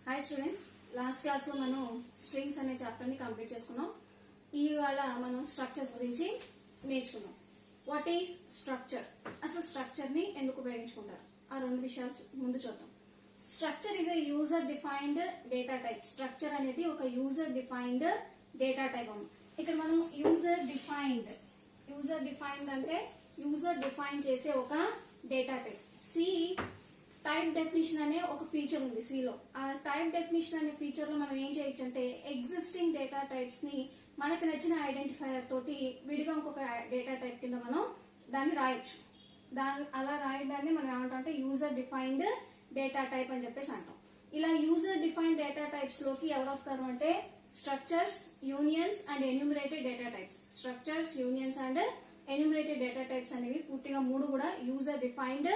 Hi students, last class లో మనం strings అనే చాప్టర్ ని కంప్లీట్ చేసుకున్నాం. ఇవాళ మనం స్ట్రక్చర్స్ గురించి నేర్చుకున్నాం. వాట్ ఈస్ స్ట్రక్చర్, అసలు స్ట్రక్చర్ ని ఎందుకు ఉపయోగించుకుంటారు, ఆ రెండు విషయాలు ముందు చూద్దాం. Structure is a user defined data type. Structure అనేది ఒక యూజర్ డిఫైన్డ్ డేటా టైప్ అమ్మ. ఇక్కడ మనం యూజర్ డిఫైన్డ్ అంటే యూజర్ డిఫైన్ చేసే ఒక data type. C type definition అనే ఒక ఫీచర్ ఉంది సిలో. ఆ టైప్ డెఫినిషన్ అనే ఫీచర్ లో మనం ఏం చేయొచ్చు అంటే ఎగ్జిస్టింగ్ డేటా టైప్స్ ని మనకు నచ్చిన ఐడెంటిఫైయర్ తోటి విడిగా ఇంకొక డేటా టైప్ కింద మనం దాన్ని రాయొచ్చు. అలా రాయడాన్ని మనం ఏమంటాం అంటే యూజర్ డిఫైన్డ్ డేటా టైప్ అని చెప్పేసి అంటాం. ఇలా యూజర్ డిఫైన్డ్ డేటా టైప్స్ లోకి ఎవరు వస్తారు అంటే structures, unions and enumerated data types. Structures, unions and enumerated data types అనేవి పూర్తిగా మూడు కూడా యూజర్ డిఫైన్డ్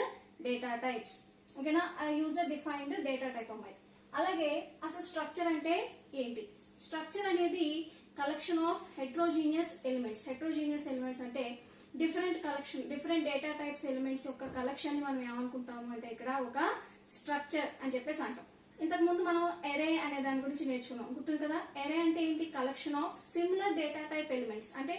డేటా టైప్స్. ఓకేనా, యూజర్ డిఫైన్డ్ డేటా టైప్ అమ్మాయి. అలాగే అసలు స్ట్రక్చర్ అంటే ఏంటి? స్ట్రక్చర్ అనేది collection of heterogeneous elements. Heterogeneous elements అంటే డిఫరెంట్ డేటా టైప్స్ ఎలిమెంట్స్ యొక్క కలెక్షన్ ని మనం ఏమనుకుంటాము అంటే ఇక్కడ ఒక స్ట్రక్చర్ అని చెప్పేసి అంటాం. ఇంతకు ముందు మనం ఎరే అనే దాని గురించి నేర్చుకున్నాం, గుర్తుంది కదా. ఎరే అంటే ఏంటి? Collection of similar data type elements. అంటే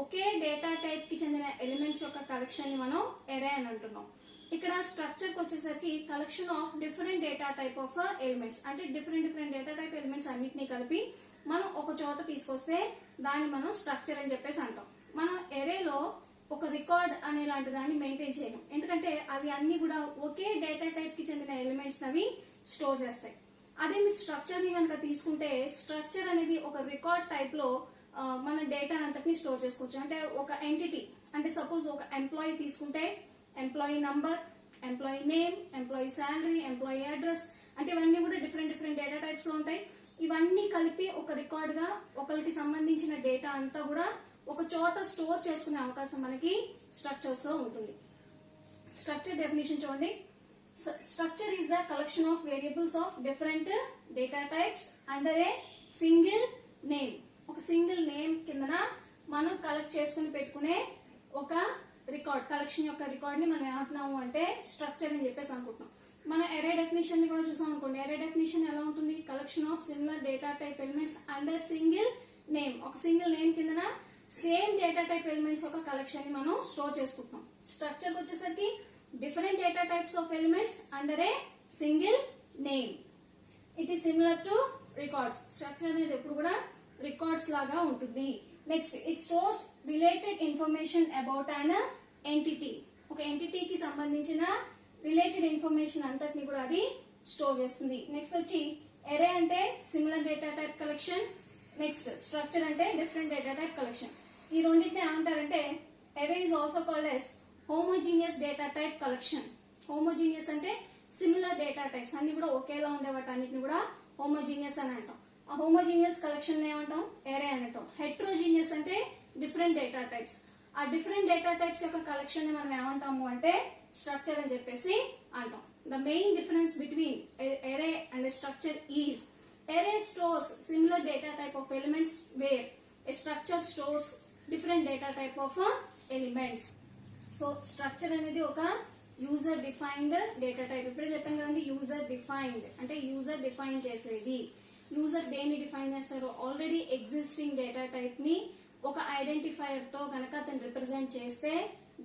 ఒకే డేటా టైప్ కి చెందిన ఎలిమెంట్స్ యొక్క కలెక్షన్ ని మనం ఎరే అని అంటున్నాం. ఇక్కడ స్ట్రక్చర్ కి వచ్చేసరికి collection of different data type of elements. అంటే డిఫరెంట్ డేటా టైప్ ఎలిమెంట్స్ అన్నిటిని కలిపి మనం ఒక చోట తీసుకొస్తే దాన్ని మనం స్ట్రక్చర్ అని చెప్పేసి అంటాం. మనం ఎరేలో ఒక రికార్డ్ అనే లాంటి దాన్ని మెయింటైన్ చేయడం, ఎందుకంటే అవి అన్ని కూడా ఒకే డేటా టైప్ కి చెందిన ఎలిమెంట్స్ అవి స్టోర్ చేస్తాయి. అదే మీరు స్ట్రక్చర్ ని కనుక తీసుకుంటే స్ట్రక్చర్ అనేది ఒక రికార్డ్ టైప్ లో మన డేటా అంతటిని స్టోర్ చేసుకోవచ్చు. అంటే ఒక ఎంటిటీ, అంటే సపోజ్ ఒక ఎంప్లాయీ తీసుకుంటే employee number, employee name, employee salary, employee address, అంటే ఇవన్నీ కూడా డిఫరెంట్ డేటా టైప్స్ లో ఉంటాయి. ఇవన్నీ కలిపి ఒక రికార్డ్ గా ఒకరికి సంబంధించిన డేటా అంతా కూడా ఒక చోట స్టోర్ చేసుకునే అవకాశం మనకి స్ట్రక్చర్స్ లో ఉంటుంది. స్ట్రక్చర్ డెఫినేషన్ చూడండి. Structure is the collection of variables of different data types under a single name. ఒక సింగిల్ నేమ్ కిందన మనం కలెక్ట్ చేసుకుని పెట్టుకునే ఒక రికార్డ్, కలెక్షన్ యొక్క రికార్డ్ ని మనం ఏమంటున్నాము అంటే స్ట్రక్చర్ అని చెప్పేసి అనుకుంటున్నాం. మన ఎరే డెఫినేషన్ ని కూడా చూసాం అనుకోండి. ఎరే డెఫినేషన్ ఎలా ఉంటుంది? Collection of similar data type elements under single name. ఒక సింగిల్ నేమ్ కిందన సేమ్ డేటా టైప్ ఎలిమెంట్స్ యొక్క కలెక్షన్ ని మనం స్టోర్ చేసుకుంటున్నాం. స్ట్రక్చర్ వచ్చేసరికి different data types of elements under a single name. It is similar to records. Structure అనేది ఎప్పుడు కూడా రికార్డ్స్ లాగా ఉంటుంది. Next, it stores related information about an entity. ఒక ఎంటిటీకి సంబంధించిన రిలేటెడ్ ఇన్ఫర్మేషన్ అంతటిని కూడా అది స్టోర్ చేస్తుంది. నెక్స్ట్ వచ్చి ఎరే అంటే similar data type collection. Next structure అంటే డిఫరెంట్ డేటా టైప్ కలెక్షన్. ఈ రెండింటిని ఏమంటారంటే array is also called as homogeneous data type collection. Homogeneous అంటే సిమిలర్ డేటా టైప్స్ అన్ని కూడా ఒకేలా ఉండే వాటి అన్నిటిని కూడా హోమోజీనియస్ అని అంటాం. ఆ హోమోజీనియస్ కలెక్షన్ ఏమంటాం? ఎరే అని అంటాం. హెట్రోజీనియస్ అంటే డిఫరెంట్ డేటా టైప్స్. ఆ డిఫరెంట్ డేటా టైప్స్ యొక్క కలెక్షన్ ని మనం ఏమంటాము అంటే స్ట్రక్చర్ అని చెప్పేసి అంటాం. The main difference between array and structure is array stores similar data type of elements where a structure stores different data type of elements. So structure అనేది ఒక యూజర్ డిఫైన్డ్ డేటా టైప్. ఇప్పుడే చెప్పాం కదండి, user defined అంటే user define చేసేది. User దేన్ని define చేస్తారు? Already existing data type ని ఒక ఐడెంటిఫైయర్ తో గనక అతను రిప్రజెంట్ చేస్తే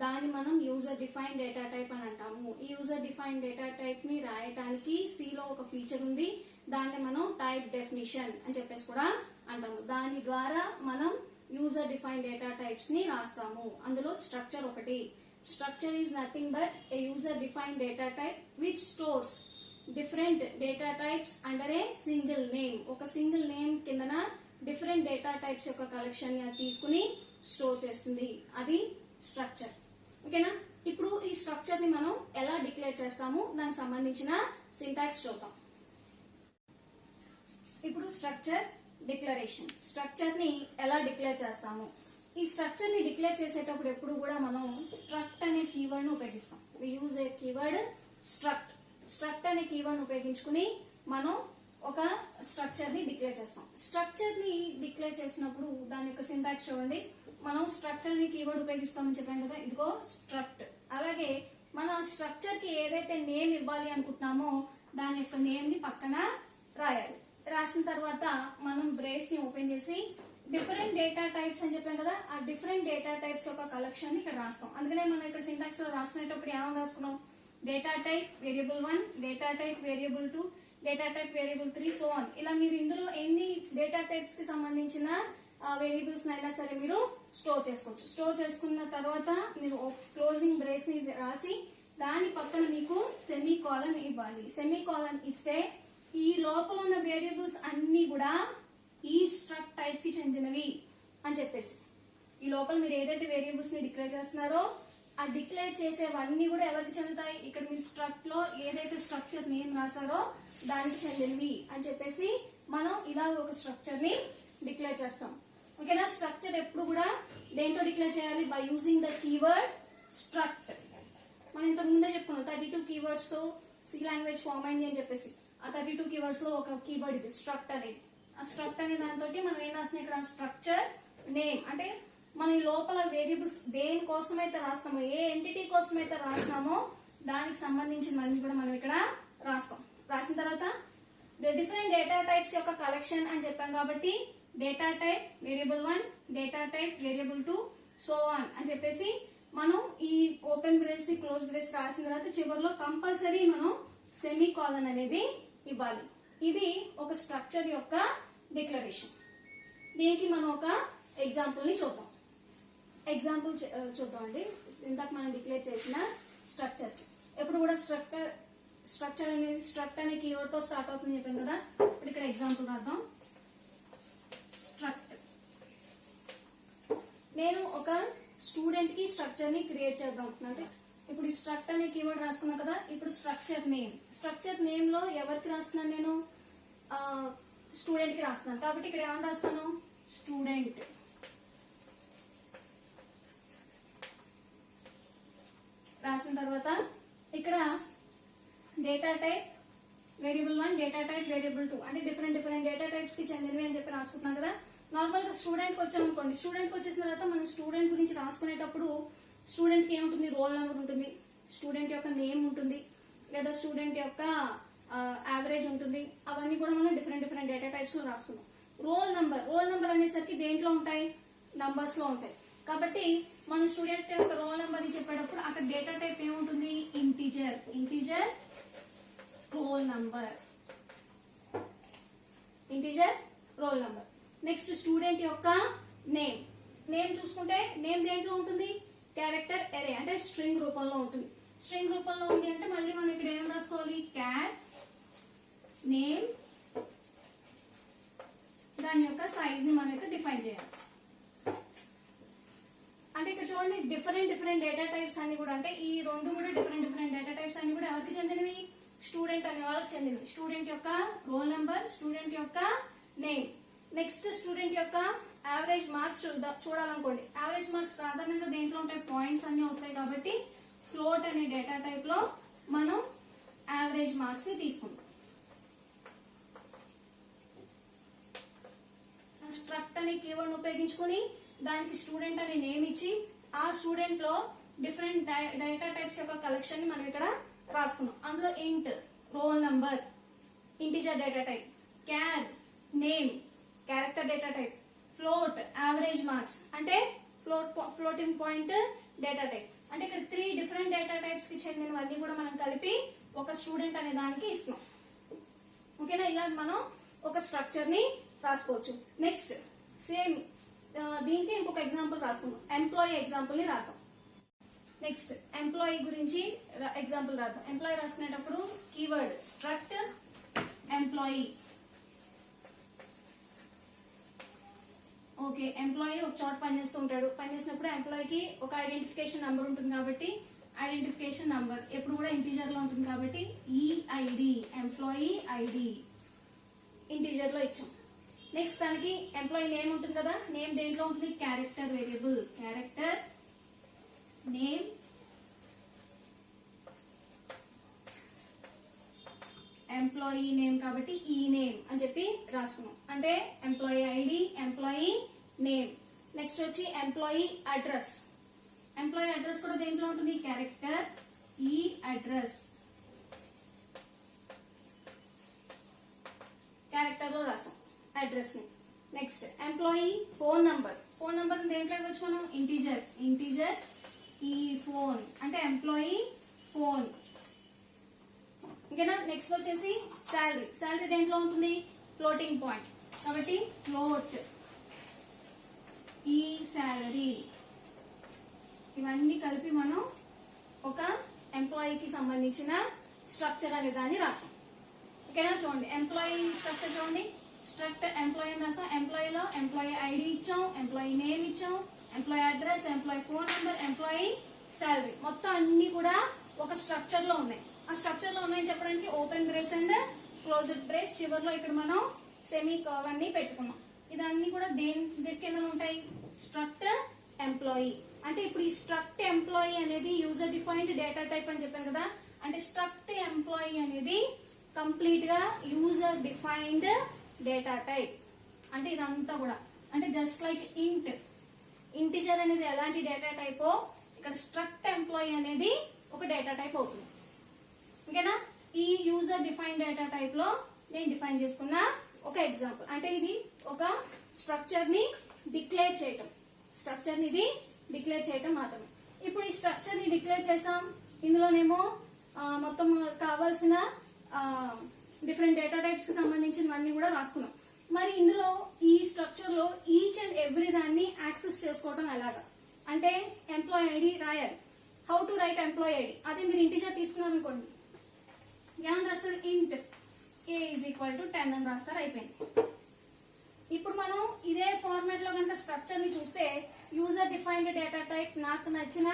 దాన్ని మనం యూజర్ డిఫైన్ డేటా టైప్ అని అంటాము. ఈ యూజర్ డిఫైన్ డేటా టైప్ ని రాయటానికి సి లో ఒక ఫీచర్ ఉంది, దాన్ని మనం టైప్ డెఫినిషన్ అని చెప్పేసి కూడా అంటాము. దాని ద్వారా మనం యూజర్ డిఫైన్ డేటా టైప్స్ ని రాస్తాము. అందులో స్ట్రక్చర్ ఒకటి. Structure is nothing but A user define data type which stores different data types under a single name. ఒక సింగిల్ నేమ్ కిందన డిఫరెంట్ డేటా టైప్స్ యొక్క కలెక్షన్ ని తీసుకుని స్టోర్ చేస్తుంది. అది స్ట్రక్చర్. ఓకేనా, ఇప్పుడు ఈ స్ట్రక్చర్ ని మనం ఎలా డిక్లేర్ చేస్తాము, దానికి సంబంధించిన సింటాక్స్ చూద్దాం. ఇప్పుడు స్ట్రక్చర్ డిక్లరేషన్. స్ట్రక్చర్ ని ఎలా డిక్లేర్ చేస్తాము? ఈ స్ట్రక్చర్ ని డిక్లేర్ చేసేటప్పుడు ఎప్పుడు కూడా మనం స్ట్రక్ట్ అనే కీవర్డ్ ను ఉపయోగిస్తాం. Use a keyword struct. Struct అనే కీవర్డ్ ఉపయోగించుకుని మనం ఒక స్ట్రక్చర్ ని డిక్లేర్ చేస్తాం. స్ట్రక్చర్ ని డిక్లేర్ చేసినప్పుడు దాని యొక్క సింటాక్స్ చూడండి. మనం స్ట్రక్చర్ ని కీవర్డ్ ఉపయోగిస్తామని చెప్పాం కదా, ఇదిగో స్ట్రక్ట్. అలాగే మన స్ట్రక్చర్ కి ఏదైతే నేమ్ ఇవ్వాలి అనుకుంటున్నామో దాని యొక్క నేమ్ ని పక్కన రాయాలి. రాసిన తర్వాత మనం బ్రేస్ ని ఓపెన్ చేసి డిఫరెంట్ డేటా టైప్స్ అని చెప్పాం కదా, ఆ డిఫరెంట్ డేటా టైప్స్ యొక్క కలెక్షన్ ఇక్కడ రాస్తాం. అందుకనే మనం ఇక్కడ సింటాక్స్ లో రాసుకునేటప్పుడు ఏమని రాసుకున్నాం, data type variable 1, data type variable 2, data type variable 3 so on. ఇలా మీరు ఇందులో ఎన్ని డేటా టైప్స్ కి సంబంధించిన వేరియబుల్స్ అయినా సరే మీరు స్టోర్ చేసుకోవచ్చు. స్టోర్ చేసుకున్న తర్వాత మీరు క్లోజింగ్ బ్రేస్ ని రాసి దాని పక్కన మీకు సెమీ కాలన్ ఇవ్వాలి. సెమీ కాలన్ ఇస్తే ఈ లోపల ఉన్న వేరియబుల్స్ అన్ని కూడా ఈ స్ట్రక్ట్ టైప్ కి చెందినవి అని చెప్పేసి, ఈ లోపల మీరు ఏదైతే వేరియబుల్స్ ని డిక్లేర్ చేస్తున్నారో ఆ డిక్లేర్ చేసేవన్నీ కూడా ఎవరికి చెందుతాయి, ఇక్కడ మీరు స్ట్రక్ట్ లో ఏదైతే స్ట్రక్చర్ నేమ్ రాసారో దానికి చెందినవి అని చెప్పేసి మనం ఇలా ఒక స్ట్రక్చర్ ని డిక్లేర్ చేస్తాం. ఓకేనా. స్ట్రక్చర్ ఎప్పుడు కూడా దేంతో డిక్లేర్ చేయాలి, by using the keyword struct. మనం ఇంతకు ముందే చెప్పుకున్నాం 32 కీవర్డ్స్ తో సి లాంగ్వేజ్ ఫామ్ అయింది అని చెప్పేసి. ఆ 32 కీవర్డ్స్ లో ఒక కీవర్డ్ ఇది స్ట్రక్ట్ అనేది. ఆ స్ట్రక్ట్ అనే దాంతో మనం ఏం రాస్తున్నాం ఇక్కడ, స్ట్రక్చర్ నేమ్ అంటే మన ఈ లోపల వేరియబుల్స్ దేని కోసం అయితే రాస్తామో, ఏ ఎంటిటీ కోసం అయితే రాస్తామో దానికి సంబంధించినవన్నీ కూడా మనం ఇక్కడ రాస్తాం. రాసిన తర్వాత డిఫరెంట్ డేటా టైప్స్ యొక్క కలెక్షన్ అని చెప్పాం కాబట్టి data type variable 1, data type variable 2 so on అని చెప్పేసి మనం ఈ ఓపెన్ బ్రేస్ క్లోజ్ బ్రేస్ రాసిన తర్వాత చివరిలో కంపల్సరీ మనం సెమీ కాలన్ అనేది ఇవ్వాలి. ఇది ఒక స్ట్రక్చర్ యొక్క డిక్లరేషన్. దీనికి మనం ఒక ఎగ్జాంపుల్ ని చూద్దాం. ఎగ్జాంపుల్ చూద్దామండి. ఇందాక మనం డిక్లేర్ చేసిన స్ట్రక్చర్ ఎప్పుడు కూడా స్ట్రక్చర్ అనేది స్ట్రక్ట్ అనే కీవర్డ్ తో స్టార్ట్ అవుతుంది చెప్పాను కదా. ఇక్కడ ఎగ్జాంపుల్ రాద్దాం. స్ట్రక్ట్, నేను ఒక స్టూడెంట్ కి స్ట్రక్చర్ ని క్రియేట్ చేద్దాం అంటే ఇప్పుడు ఈ స్ట్రక్ట్ అనే కీవర్డ్ రాసుకున్నా కదా. ఇప్పుడు స్ట్రక్చర్ నేమ్ లో ఎవరికి రాస్తున్నాను నేను, స్టూడెంట్ కి రాస్తున్నాను కాబట్టి ఇక్కడ ఏమని రాస్తాను, స్టూడెంట్. రాసిన తర్వాత ఇక్కడ data type variable 1, data type variable 2 అంటే డిఫరెంట్ డేటా టైప్స్ కి చెందినవి అని చెప్పి రాసుకుంటున్నాం కదా. నార్మల్ గా స్టూడెంట్ కి వచ్చాం అనుకోండి, స్టూడెంట్ కి వచ్చేసిన తర్వాత మనం స్టూడెంట్ గురించి రాసుకునేటప్పుడు స్టూడెంట్ కి ఏముంటుంది, రోల్ నెంబర్ ఉంటుంది, స్టూడెంట్ యొక్క నేమ్ ఉంటుంది, లేదా స్టూడెంట్ యొక్క యావరేజ్ ఉంటుంది. అవన్నీ కూడా మనం డిఫరెంట్ డేటా టైప్స్ లో రాసుకుంటాం. రోల్ నెంబర్ అనేసరికి దేంట్లో ఉంటాయి, నంబర్స్ లో ఉంటాయి. కాబట్టి మన స్టూడెంట్ యొక్క రోల్ నెంబర్ ని చెప్పేటప్పుడు అక్కడ డేటా టైప్ ఏముంటుంది, integer roll number. Next student యొక్క నేమ్ చూసుకుంటే నేమ్ దేంట్లో ఉంటుంది, క్యారెక్టర్ ఎరే అంటే స్ట్రింగ్ రూపంలో ఉంటుంది. స్ట్రింగ్ రూపంలో ఉంది అంటే మళ్ళీ మనం ఇక్కడ ఏం రాసుకోవాలి, క్యాట్ నేమ్, దాని యొక్క సైజ్ ని మనం ఇక్కడ డిఫైన్ చేయాలి. అంటే ఇక్కడ చూడండి డిఫరెంట్ డేటా టైప్స్ అన్ని కూడా, అంటే ఈ రెండు కూడా డిఫరెంట్ డేటా టైప్స్ అన్ని కూడా ఎవరికి చెందినవి, స్టూడెంట్ అనే వాళ్ళకి చెందినవి. స్టూడెంట్ యొక్క రోల్ నెంబర్, స్టూడెంట్ యొక్క నేమ్. నెక్స్ట్ స్టూడెంట్ యొక్క యావరేజ్ మార్క్స్ చూడాలనుకోండి. యావరేజ్ మార్క్స్ సాధారణంగా దేంట్లో ఉంటాయి, పాయింట్స్ అన్ని వస్తాయి కాబట్టి ఫ్లోట్ అనే డేటా టైప్ లో మనం యావరేజ్ మార్క్స్ ని తీసుకుంటాం. స్ట్రక్ట్ అనే కీవర్డ్ ఉపయోగించుకుని దానికి స్టూడెంట్ అనే నేమ్ ఇచ్చి ఆ స్టూడెంట్ లో డిఫరెంట్ డేటా టైప్స్ యొక్క కలెక్షన్ ని మనం ఇక్కడ రాసుకున్నాం. అందులో int roll number integer data type, char name character data type, float average marks అంటే ఫ్లోటింగ్ పాయింట్ డేటా టైప్. అంటే ఇక్కడ 3 డిఫరెంట్ డేటా టైప్స్ కి చెందినవన్నీ కూడా మనం కలిపి ఒక స్టూడెంట్ అనే దానికి ఇస్తున్నాం. ఓకేనా. ఇలా మనం ఒక స్ట్రక్చర్ ని రాసుకోవచ్చు. నెక్స్ట్ సేమ్ దీనికి ఇంకొక ఎగ్జాంపుల్ రాసుకున్నాం. ఎంప్లాయీ ఎగ్జాంపుల్ ని రాద్దాం. నెక్స్ట్ ఎంప్లాయీ గురించి ఎగ్జాంపుల్ రాద్దాం. ఎంప్లాయీ రాసుకునేటప్పుడు keyword struct employee. Okay, employee ఒక చోట పనిచేస్తూ ఉంటాడు. పనిచేసినప్పుడు ఎంప్లాయీకి ఒక ఐడెంటిఫికేషన్ నంబర్ ఉంటుంది కాబట్టి ఐడెంటిఫికేషన్ నంబర్ ఎప్పుడు కూడా ఇంటీజర్ లో ఉంటుంది కాబట్టి ఈఐడి ఎంప్లాయీ ఐడి ఇంటీజర్ లో ఇచ్చాం. నెక్స్ట్ దానికి ఎంప్లాయీ నేమ్ ఉంటుంది కదా. నేమ్ దేంట్లో ఉంటుంది, character variable, character name employee name కాబట్టి ఈ నేమ్ అని చెప్పి రాసుకున్నాం. అంటే employee ID, employee name. Next వచ్చి ఎంప్లాయీ అడ్రస్. ఎంప్లాయీ అడ్రస్ కూడా దేంట్లో ఉంటుంది, క్యారెక్టర్ ఈ అడ్రస్. లో రాసాం అడ్రస్ ని. నెక్స్ట్ ఎంప్లాయీ ఫోన్ నంబర్ దేంట్లో ఇవ్వచ్చు మనం ఇంటీజర్ ఈ ఫోన్ అంటే ఎంప్లాయీ ఫోన్. ఓకేనా. నెక్స్ట్ వచ్చేసి శాలరీ దేంట్లో ఉంటుంది ఫ్లోటింగ్ పాయింట్ కాబట్టి ఫ్లోట్ ఈ శాలరీ. ఇవన్నీ కలిపి మనం ఒక ఎంప్లాయీకి సంబంధించిన స్ట్రక్చర్ అనే దాన్ని రాసాం. ఓకేనా. చూడండి ఎంప్లాయీ స్ట్రక్చర్ చూడండి. స్ట్రక్ట్ ఎంప్లాయీ రాసాం. ఎంప్లాయీలో ఎంప్లాయీ ఐడి ఇచ్చాం, ఎంప్లాయీ నేమ్ ఇచ్చాం, employee address, employee phone number, employee salary మొత్తం అన్ని కూడా ఒక స్ట్రక్చర్ లో ఉన్నాయి. ఆ స్ట్రక్చర్ లో ఉన్నాయని చెప్పడానికి open brace and closed brace, చివరిలో ఇక్కడ మనం సెమీ కోలన్ ని పెట్టుకున్నాం. ఇదన్నీ కూడా దేని కింద ఉంటాయి స్ట్రక్ట్ ఎంప్లాయీ. అంటే ఇప్పుడు ఈ స్ట్రక్ట్ ఎంప్లాయీ అనేది యూజర్ డిఫైన్డ్ డేటా టైప్ అని చెప్పాను కదా. అంటే స్ట్రక్ట్ ఎంప్లాయీ అనేది కంప్లీట్ గా యూజర్ డిఫైన్డ్ డేటా టైప్. అంటే ఇదంతా కూడా అంటే జస్ట్ లైక్ ఇంటిజర్ అనేది ఎలాంటి డేటా టైపో ఇక్కడ స్ట్రక్ట్ ఎంప్లాయీ అనేది ఒక డేటా టైప్ అవుతుంది. ఓకేనా. ఈ యూజర్ డిఫైన్డ్ డేటా టైప్ లో నేను డిఫైన్ చేసుకున్న ఒక ఎగ్జాంపుల్. అంటే ఇది ఒక స్ట్రక్చర్ ని డిక్లేర్ చేయటం మాత్రమే. ఇప్పుడు ఈ స్ట్రక్చర్ ని డిక్లేర్ చేసాం. ఇందులోనేమో మొత్తం కావాల్సిన డిఫరెంట్ డేటా టైప్స్ కి సంబంధించినవన్నీ కూడా రాసుకున్నాం. మరి ఇందులో ఈ స్ట్రక్చర్ లో ఈచ్ అండ్ ఎవ్రీ దాన్ని యాక్సెస్ చేసుకోవడం ఎలాగా అంటే ఎంప్లాయీ ఐడి రాయాలి. How to right employee ID. అదే మీరు ఇంటిజర్ తీసుకున్నారు అనుకోండి ఏమని రాస్తారు ఇంట్ a = 10 అని రాస్తారు, అయిపోయింది. ఇప్పుడు మనం ఇదే ఫార్మాట్ లో కనుక స్ట్రక్చర్ ని చూస్తే యూజర్ డిఫైన్డ్ డేటా టైప్ నాకు నచ్చిన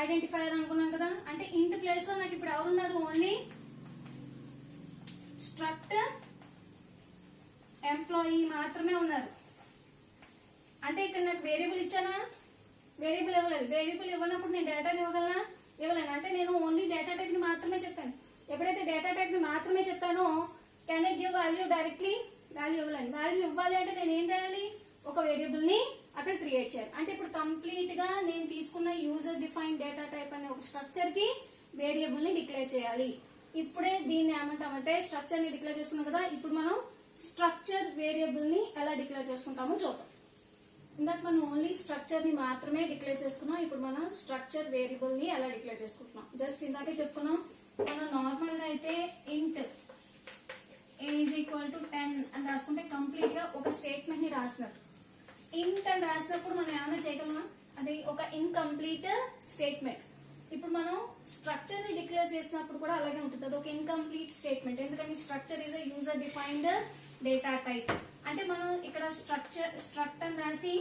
ఐడెంటిఫైయర్ అనుకున్నాం కదా. అంటే ఇంట్ ప్లేస్ లో నాకు ఇప్పుడు ఎవరున్నారు ఓన్లీ స్ట్రక్ట్ ఎంప్లాయీ మాత్రమే ఉన్నారు. అంటే ఇక్కడ నాకు వేరియబుల్ ఇచ్చానా, వేరియబుల్ ఇవ్వలేదు. వేరియబుల్ ఇవ్వనప్పుడు నేను డేటాని ఇవ్వలేను. అంటే నేను ఓన్లీ డేటా టైప్ ని మాత్రమే చెప్పాను. ఎప్పుడైతే డేటా టైప్ ని మాత్రమే చెప్పానో can I give value directly, value ఇవ్వలేను. వాల్యూ ఇవ్వాలి అంటే నేను ఏం చేయాలి, ఒక వేరియబుల్ ని అక్కడ క్రియేట్ చేయాలి. అంటే ఇప్పుడు కంప్లీట్ గా నేను తీసుకున్న యూజర్ డిఫైన్ డేటా టైప్ అనే ఒక స్ట్రక్చర్ కి వేరియబుల్ ని డిక్లేర్ చేయాలి. ఇప్పుడే దీన్ని ఏమంటామంటే స్ట్రక్చర్ ని డిక్లేర్ చేసుకున్నాం కదా. ఇప్పుడు మనం స్ట్రక్చర్ వేరియబుల్ ని ఎలా డిక్లేర్ చేసుకుంటామో చూద్దాం. ఇందాక మనం ఓన్లీ స్ట్రక్చర్ ని మాత్రమే డిక్లేర్ చేసుకున్నాం. ఇప్పుడు మనం స్ట్రక్చర్ వేరియబుల్ ని ఎలా డిక్లేర్ చేసుకుంటున్నాం జస్ట్ ఇందాకే చెప్పుకున్నాం. మనం నార్మల్ గా అయితే ఇంట్ a = 10 అని రాసుకుంటే కంప్లీట్ గా ఒక స్టేట్మెంట్ ని రాసినట్టు. ఇంట్ అని రాసినప్పుడు మనం ఏమైనా చేయగలమా, అది ఒక ఇన్కంప్లీట్ స్టేట్మెంట్. ఇప్పుడు మనం స్ట్రక్చర్ ని డిక్లేర్ చేసినప్పుడు కూడా అలాగే ఉంటుంది, అది ఒక ఇన్కంప్లీట్ స్టేట్మెంట్. ఎందుకని structure is a user defined data type. అంటే మనం ఇక్కడ స్ట్రక్ట్ అని రాసి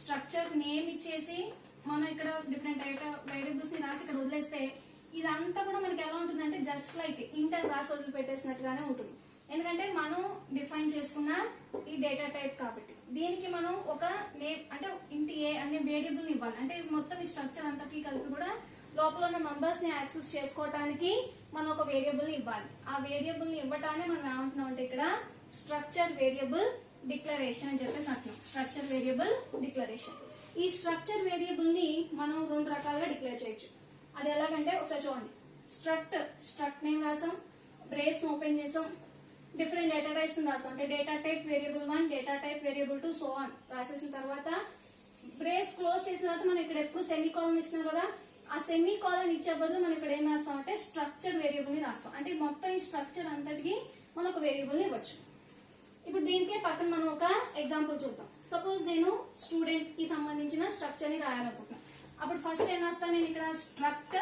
స్ట్రక్చర్ నేమ్ ఇచ్చేసి మనం ఇక్కడ డిఫరెంట్ వేరియబుల్స్ ని రాసి ఇక్కడ వదిలేస్తే ఇదంతా కూడా మనకి ఎలా ఉంటుంది అంటే జస్ట్ లైక్ ఇంటర్ రాసి వదిలిపెట్టేసినట్టుగానే ఉంటుంది. ఎందుకంటే మనం డిఫైన్ చేసుకున్న ఈ డేటా టైప్ కాబట్టి దీనికి మనం ఒక నేమ్ అంటే ఇంటి ఏ అనే వేరియబుల్ ని ఇవ్వాలి. అంటే మొత్తం ఈ స్ట్రక్చర్ అంతకి కలిపి కూడా లోపల ఉన్న మెంబర్స్ ని యాక్సెస్ చేసుకోవడానికి మనం ఒక వేరియబుల్ ని ఇవ్వాలి. ఆ వేరియబుల్ ని ఇవ్వటానే మనం ఏమంటున్నాం అంటే ఇక్కడ స్ట్రక్చర్ వేరియబుల్ డిక్లరేషన్ అని చెప్పేసి అంటున్నాం. Structure variable declaration. ఈ స్ట్రక్చర్ వేరియబుల్ ని మనం 2 రకాలుగా డిక్లేర్ చేయొచ్చు. అది ఎలాగంటే ఒకసారి చూడండి. స్ట్రక్ట్ నేమ్ రాసాం, బ్రేస్ ఓపెన్ చేసాం, డిఫరెంట్ డేటా టైప్స్ రాసాం. అంటే data type variable 1, data type variable 2 so on రాసేసిన తర్వాత బ్రేస్ క్లోజ్ చేసిన తర్వాత మనం ఇక్కడ ఎప్పుడు సెమీ కాలన్ ఇస్తున్నాం కదా. ఆ సెమీ కాలన్ ఇచ్చే బదులు మనం ఇక్కడ ఏం రాస్తాం అంటే స్ట్రక్చర్ వేరియబుల్ ని రాస్తాం. అంటే మొత్తం ఈ స్ట్రక్చర్ అంతటికి మనం ఒక వేరియబుల్ ని ఇవ్వచ్చు. ఇప్పుడు దీనికే పక్కన మనం ఒక ఎగ్జాంపుల్ చూద్దాం. సపోజ్ నేను స్టూడెంట్ కి సంబంధించిన స్ట్రక్చర్ ని రాయాలనుకుంటున్నాను. అప్పుడు ఫస్ట్ ఏం రాస్తాను నేను ఇక్కడ స్ట్రక్ట్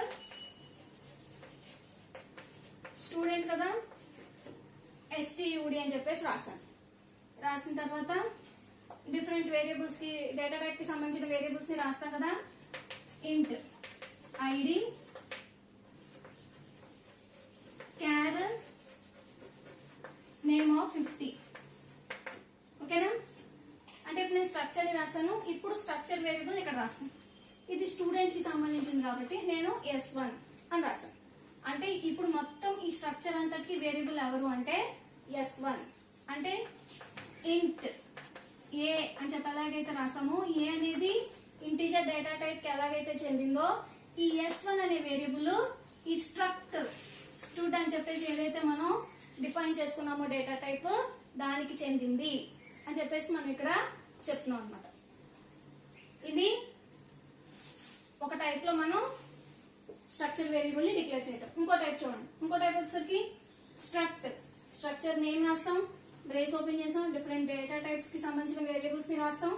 స్టూడెంట్ కదా STUD అని చెప్పేసి రాశాను. రాసిన తర్వాత డిఫరెంట్ వేరియబుల్స్ కి డేటా టైప్ కి సంబంధించిన వేరియబుల్స్ ని రాస్తాం కదా. ఇంట్ ఐడి క్యార్ నేమ్ ఆఫ్ 50. ఓకేనా. అంటే ఇప్పుడు నేను స్ట్రక్చర్ ని రాస్తాను. ఇప్పుడు స్ట్రక్చర్ వేరియబుల్ ఇక్కడ రాస్తాను. ఇది స్టూడెంట్ కి సంబంధించింది కాబట్టి నేను S1 అని రాస్తాను. అంటే ఇప్పుడు మొత్తం ఈ స్ట్రక్చర్ అంతటికి వేరియబుల్ ఎవరు అంటే S1. అంటే ఇంట్ ఏ అని చెప్పి ఎలాగైతే రాసామో ఏ అనేది ఇంటీజర్ డేటా టైప్ కి ఎలాగైతే చెందిందో ఈ S1 అనే వేరియబుల్ ఈ స్ట్రక్ట్ అని చెప్పేసి ఏదైతే మనం డిఫైన్ చేసుకున్నామో డేటా టైప్ దానికి చెందింది అని చెప్పేసి మనం ఇక్కడ చెప్తున్నాం అనమాట. ఇది ఒక టైప్ లో మనం స్ట్రక్చర్ వేరియబుల్ ని డిక్లేర్ చేయటం. ఇంకో టైప్ చూడండి. ఇంకో టైప్ వచ్చేసరికి స్ట్రక్చర్ నేమ్ రాస్తాం, బ్రేస్ ఓపెన్ చేస్తాం, డిఫరెంట్ డేటా టైప్స్ కి సంబంధించిన వేరియబుల్స్ ని రాస్తాం.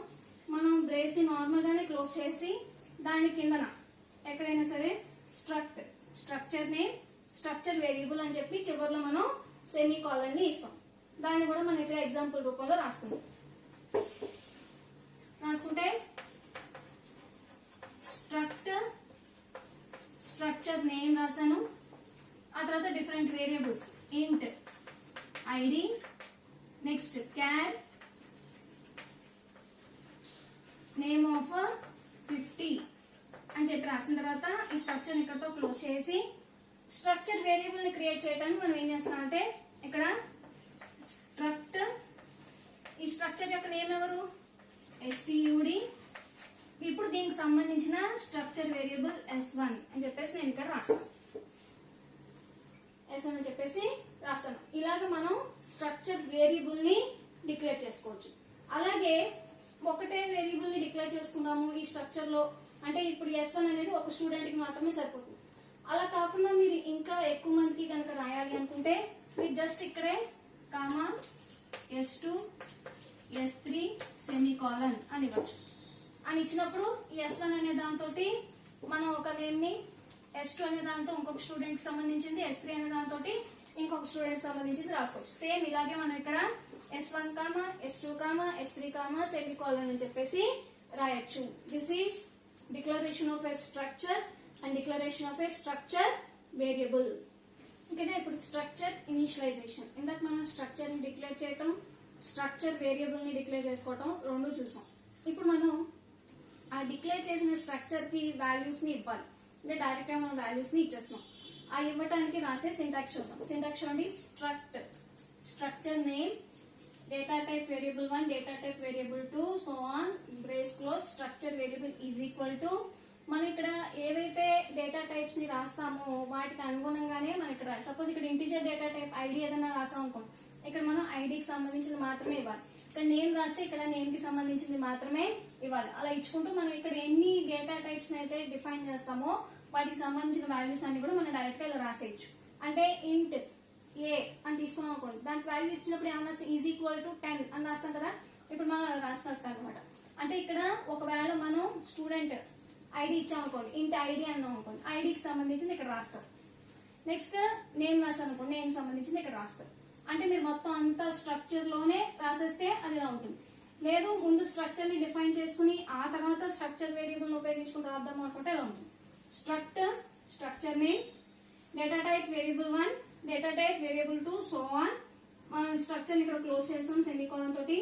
మనం బ్రేస్ ని నార్మల్ గానే క్లోజ్ చేసి దాని కిందన ఎక్కడైనా సరే స్ట్రక్చర్ నేమ్, స్ట్రక్చర్ వేరియబుల్ అని చెప్పి చివరిలో మనం సెమీ కాలన్ ని ఇస్తాం. దాన్ని కూడా మనం ఇక్కడ ఎగ్జాంపుల్ రూపంలో రాసుకుంటే స్ట్రక్చర్ నేమ్ రాసాను. ఆ తర్వాత డిఫరెంట్ వేరియబుల్స్ ఇంట్ ఐడి, నెక్స్ట్ క్యార్ నేమ్ ఆఫ్ 50 అని చెప్పి రాసిన తర్వాత ఈ స్ట్రక్చర్ ఇక్కడతో క్లోజ్ చేసి స్ట్రక్చర్ వేరియబుల్ ని క్రియేట్ చేయడానికి మనం ఏం చేస్తామంటే ఇక్కడ ఈ స్ట్రక్చర్ యొక్క నేమ్ ఎవరు std. ఇప్పుడు దీనికి సంబంధించిన స్ట్రక్చర్ వేరియబుల్ s1 అని చెప్పేసి నేను ఇక్కడ రాస్తాను. s1 అని చెప్పేసి రాస్తాను. ఇలాగ మనం స్ట్రక్చర్ వేరియబుల్ ని డిక్లేర్ చేసుకోవచ్చు. అలాగే ఒకటే వేరియబుల్ ని డిక్లేర్ చేసుకున్నాము ఈ స్ట్రక్చర్ లో అంటే ఇప్పుడు s1 అనేది ఒక స్టూడెంట్ కి మాత్రమే సరిపోతుంది. అలా కాకుండా మీరు ఇంకా ఎక్కువ మందికి కనుక రాయాలి అనుకుంటే మీరు జస్ట్ ఇక్కడే కామా s2 s3 సెమీకోలన్ అని ఇవ్వచ్చు. అని ఇచ్చినప్పుడు s1 అనే దాంతో మనం ఒక నేమ్ ని, s2 అనే దాంతో ఇంకొక స్టూడెంట్ కి సంబంధించింది, s3 అనే దాంతో ఇంకొక స్టూడెంట్ సంబంధించింది రాసుకోవచ్చు. సేమ్ ఇలాగే మనం ఇక్కడ s1 comma s2 comma s3 comma semicolon అని చెప్పేసి రాయొచ్చు. This is declaration of a structure and declaration of a structure variable. ఓకేనా. ఇప్పుడు స్ట్రక్చర్ ఇనిషియలైజేషన్. ఇందాక మనం స్ట్రక్చర్ ని డిక్లేర్ చేయటం, స్ట్రక్చర్ వేరియబుల్ ని డిక్లేర్ చేసుకోవటం రెండు చూసాం. ఇప్పుడు మనం ఆ డిక్లేర్ చేసిన స్ట్రక్చర్ కి వాల్యూస్ ని ఇవ్వాలి. అంటే డైరెక్ట్ గా మనం వాల్యూస్ ని ఇచ్చేస్తున్నాం. ఆ ఇవ్వటానికి రాసే సింటాక్స్ చూద్దాం. సింటాక్స్ చూడండి. Structure name, data type variable 1, data type variable 2, so on, brace close, structure variable is equal to మనం ఇక్కడ ఏవైతే డేటా టైప్స్ ని రాస్తామో వాటికి అనుగుణంగానే మనం ఇక్కడ సపోజ్ ఇక్కడ ఇంటిజర్ డేటా టైప్ ఐడి ఏదైనా రాసాం అనుకోండి, ఇక్కడ మనం ఐడికి సంబంధించింది మాత్రమే ఇవ్వాలి. ఇక్కడ నేమ్ రాస్తే ఇక్కడ నేమ్ కి సంబంధించింది మాత్రమే ఇవ్వాలి. అలా ఇచ్చుకుంటూ మనం ఇక్కడ ఎన్ని డేటా టైప్స్ అయితే డిఫైన్ చేస్తామో వాటికి సంబంధించిన వాల్యూస్ అన్ని కూడా మనం డైరెక్ట్ గా ఇలా రాసేయచ్చు. అంటే ఇంట్ ఏ అని తీసుకున్నాం అనుకోండి, దానికి వాల్యూ ఇచ్చినప్పుడు ఏమన్నా ఈజ్ ఈక్వల్ టు 10 అని రాస్తాం కదా. ఇప్పుడు మనం అలా రాస్తున్నట్టు అనమాట. అంటే ఇక్కడ ఒకవేళ మనం స్టూడెంట్ ఐడి ఇచ్చాం అనుకోండి, ఇంటి ఐడి అన్నాం అనుకోండి, ఐడికి సంబంధించింది ఇక్కడ రాస్తారు. నెక్స్ట్ నేమ్ రాస్తాం అనుకోండి, నేమ్ సంబంధించింది ఇక్కడ రాస్తారు. అంటే మీరు మొత్తం అంతా స్ట్రక్చర్ లోనే రాసేస్తే అది ఇలా ఉంటుంది. లేదు ముందు స్ట్రక్చర్ ని డిఫైన్ చేసుకుని ఆ తర్వాత స్ట్రక్చర్ వేరియబుల్ ఉపయోగించుకుని రాద్దాము అనుకుంటే ఇలా ఉంటుంది. Structure name, data type variable 1, data type variable 2, so on. మనం స్ట్రక్చర్ ఇక్కడ క్లోజ్ చేస్తాం సెమీకోలన్ తోటి.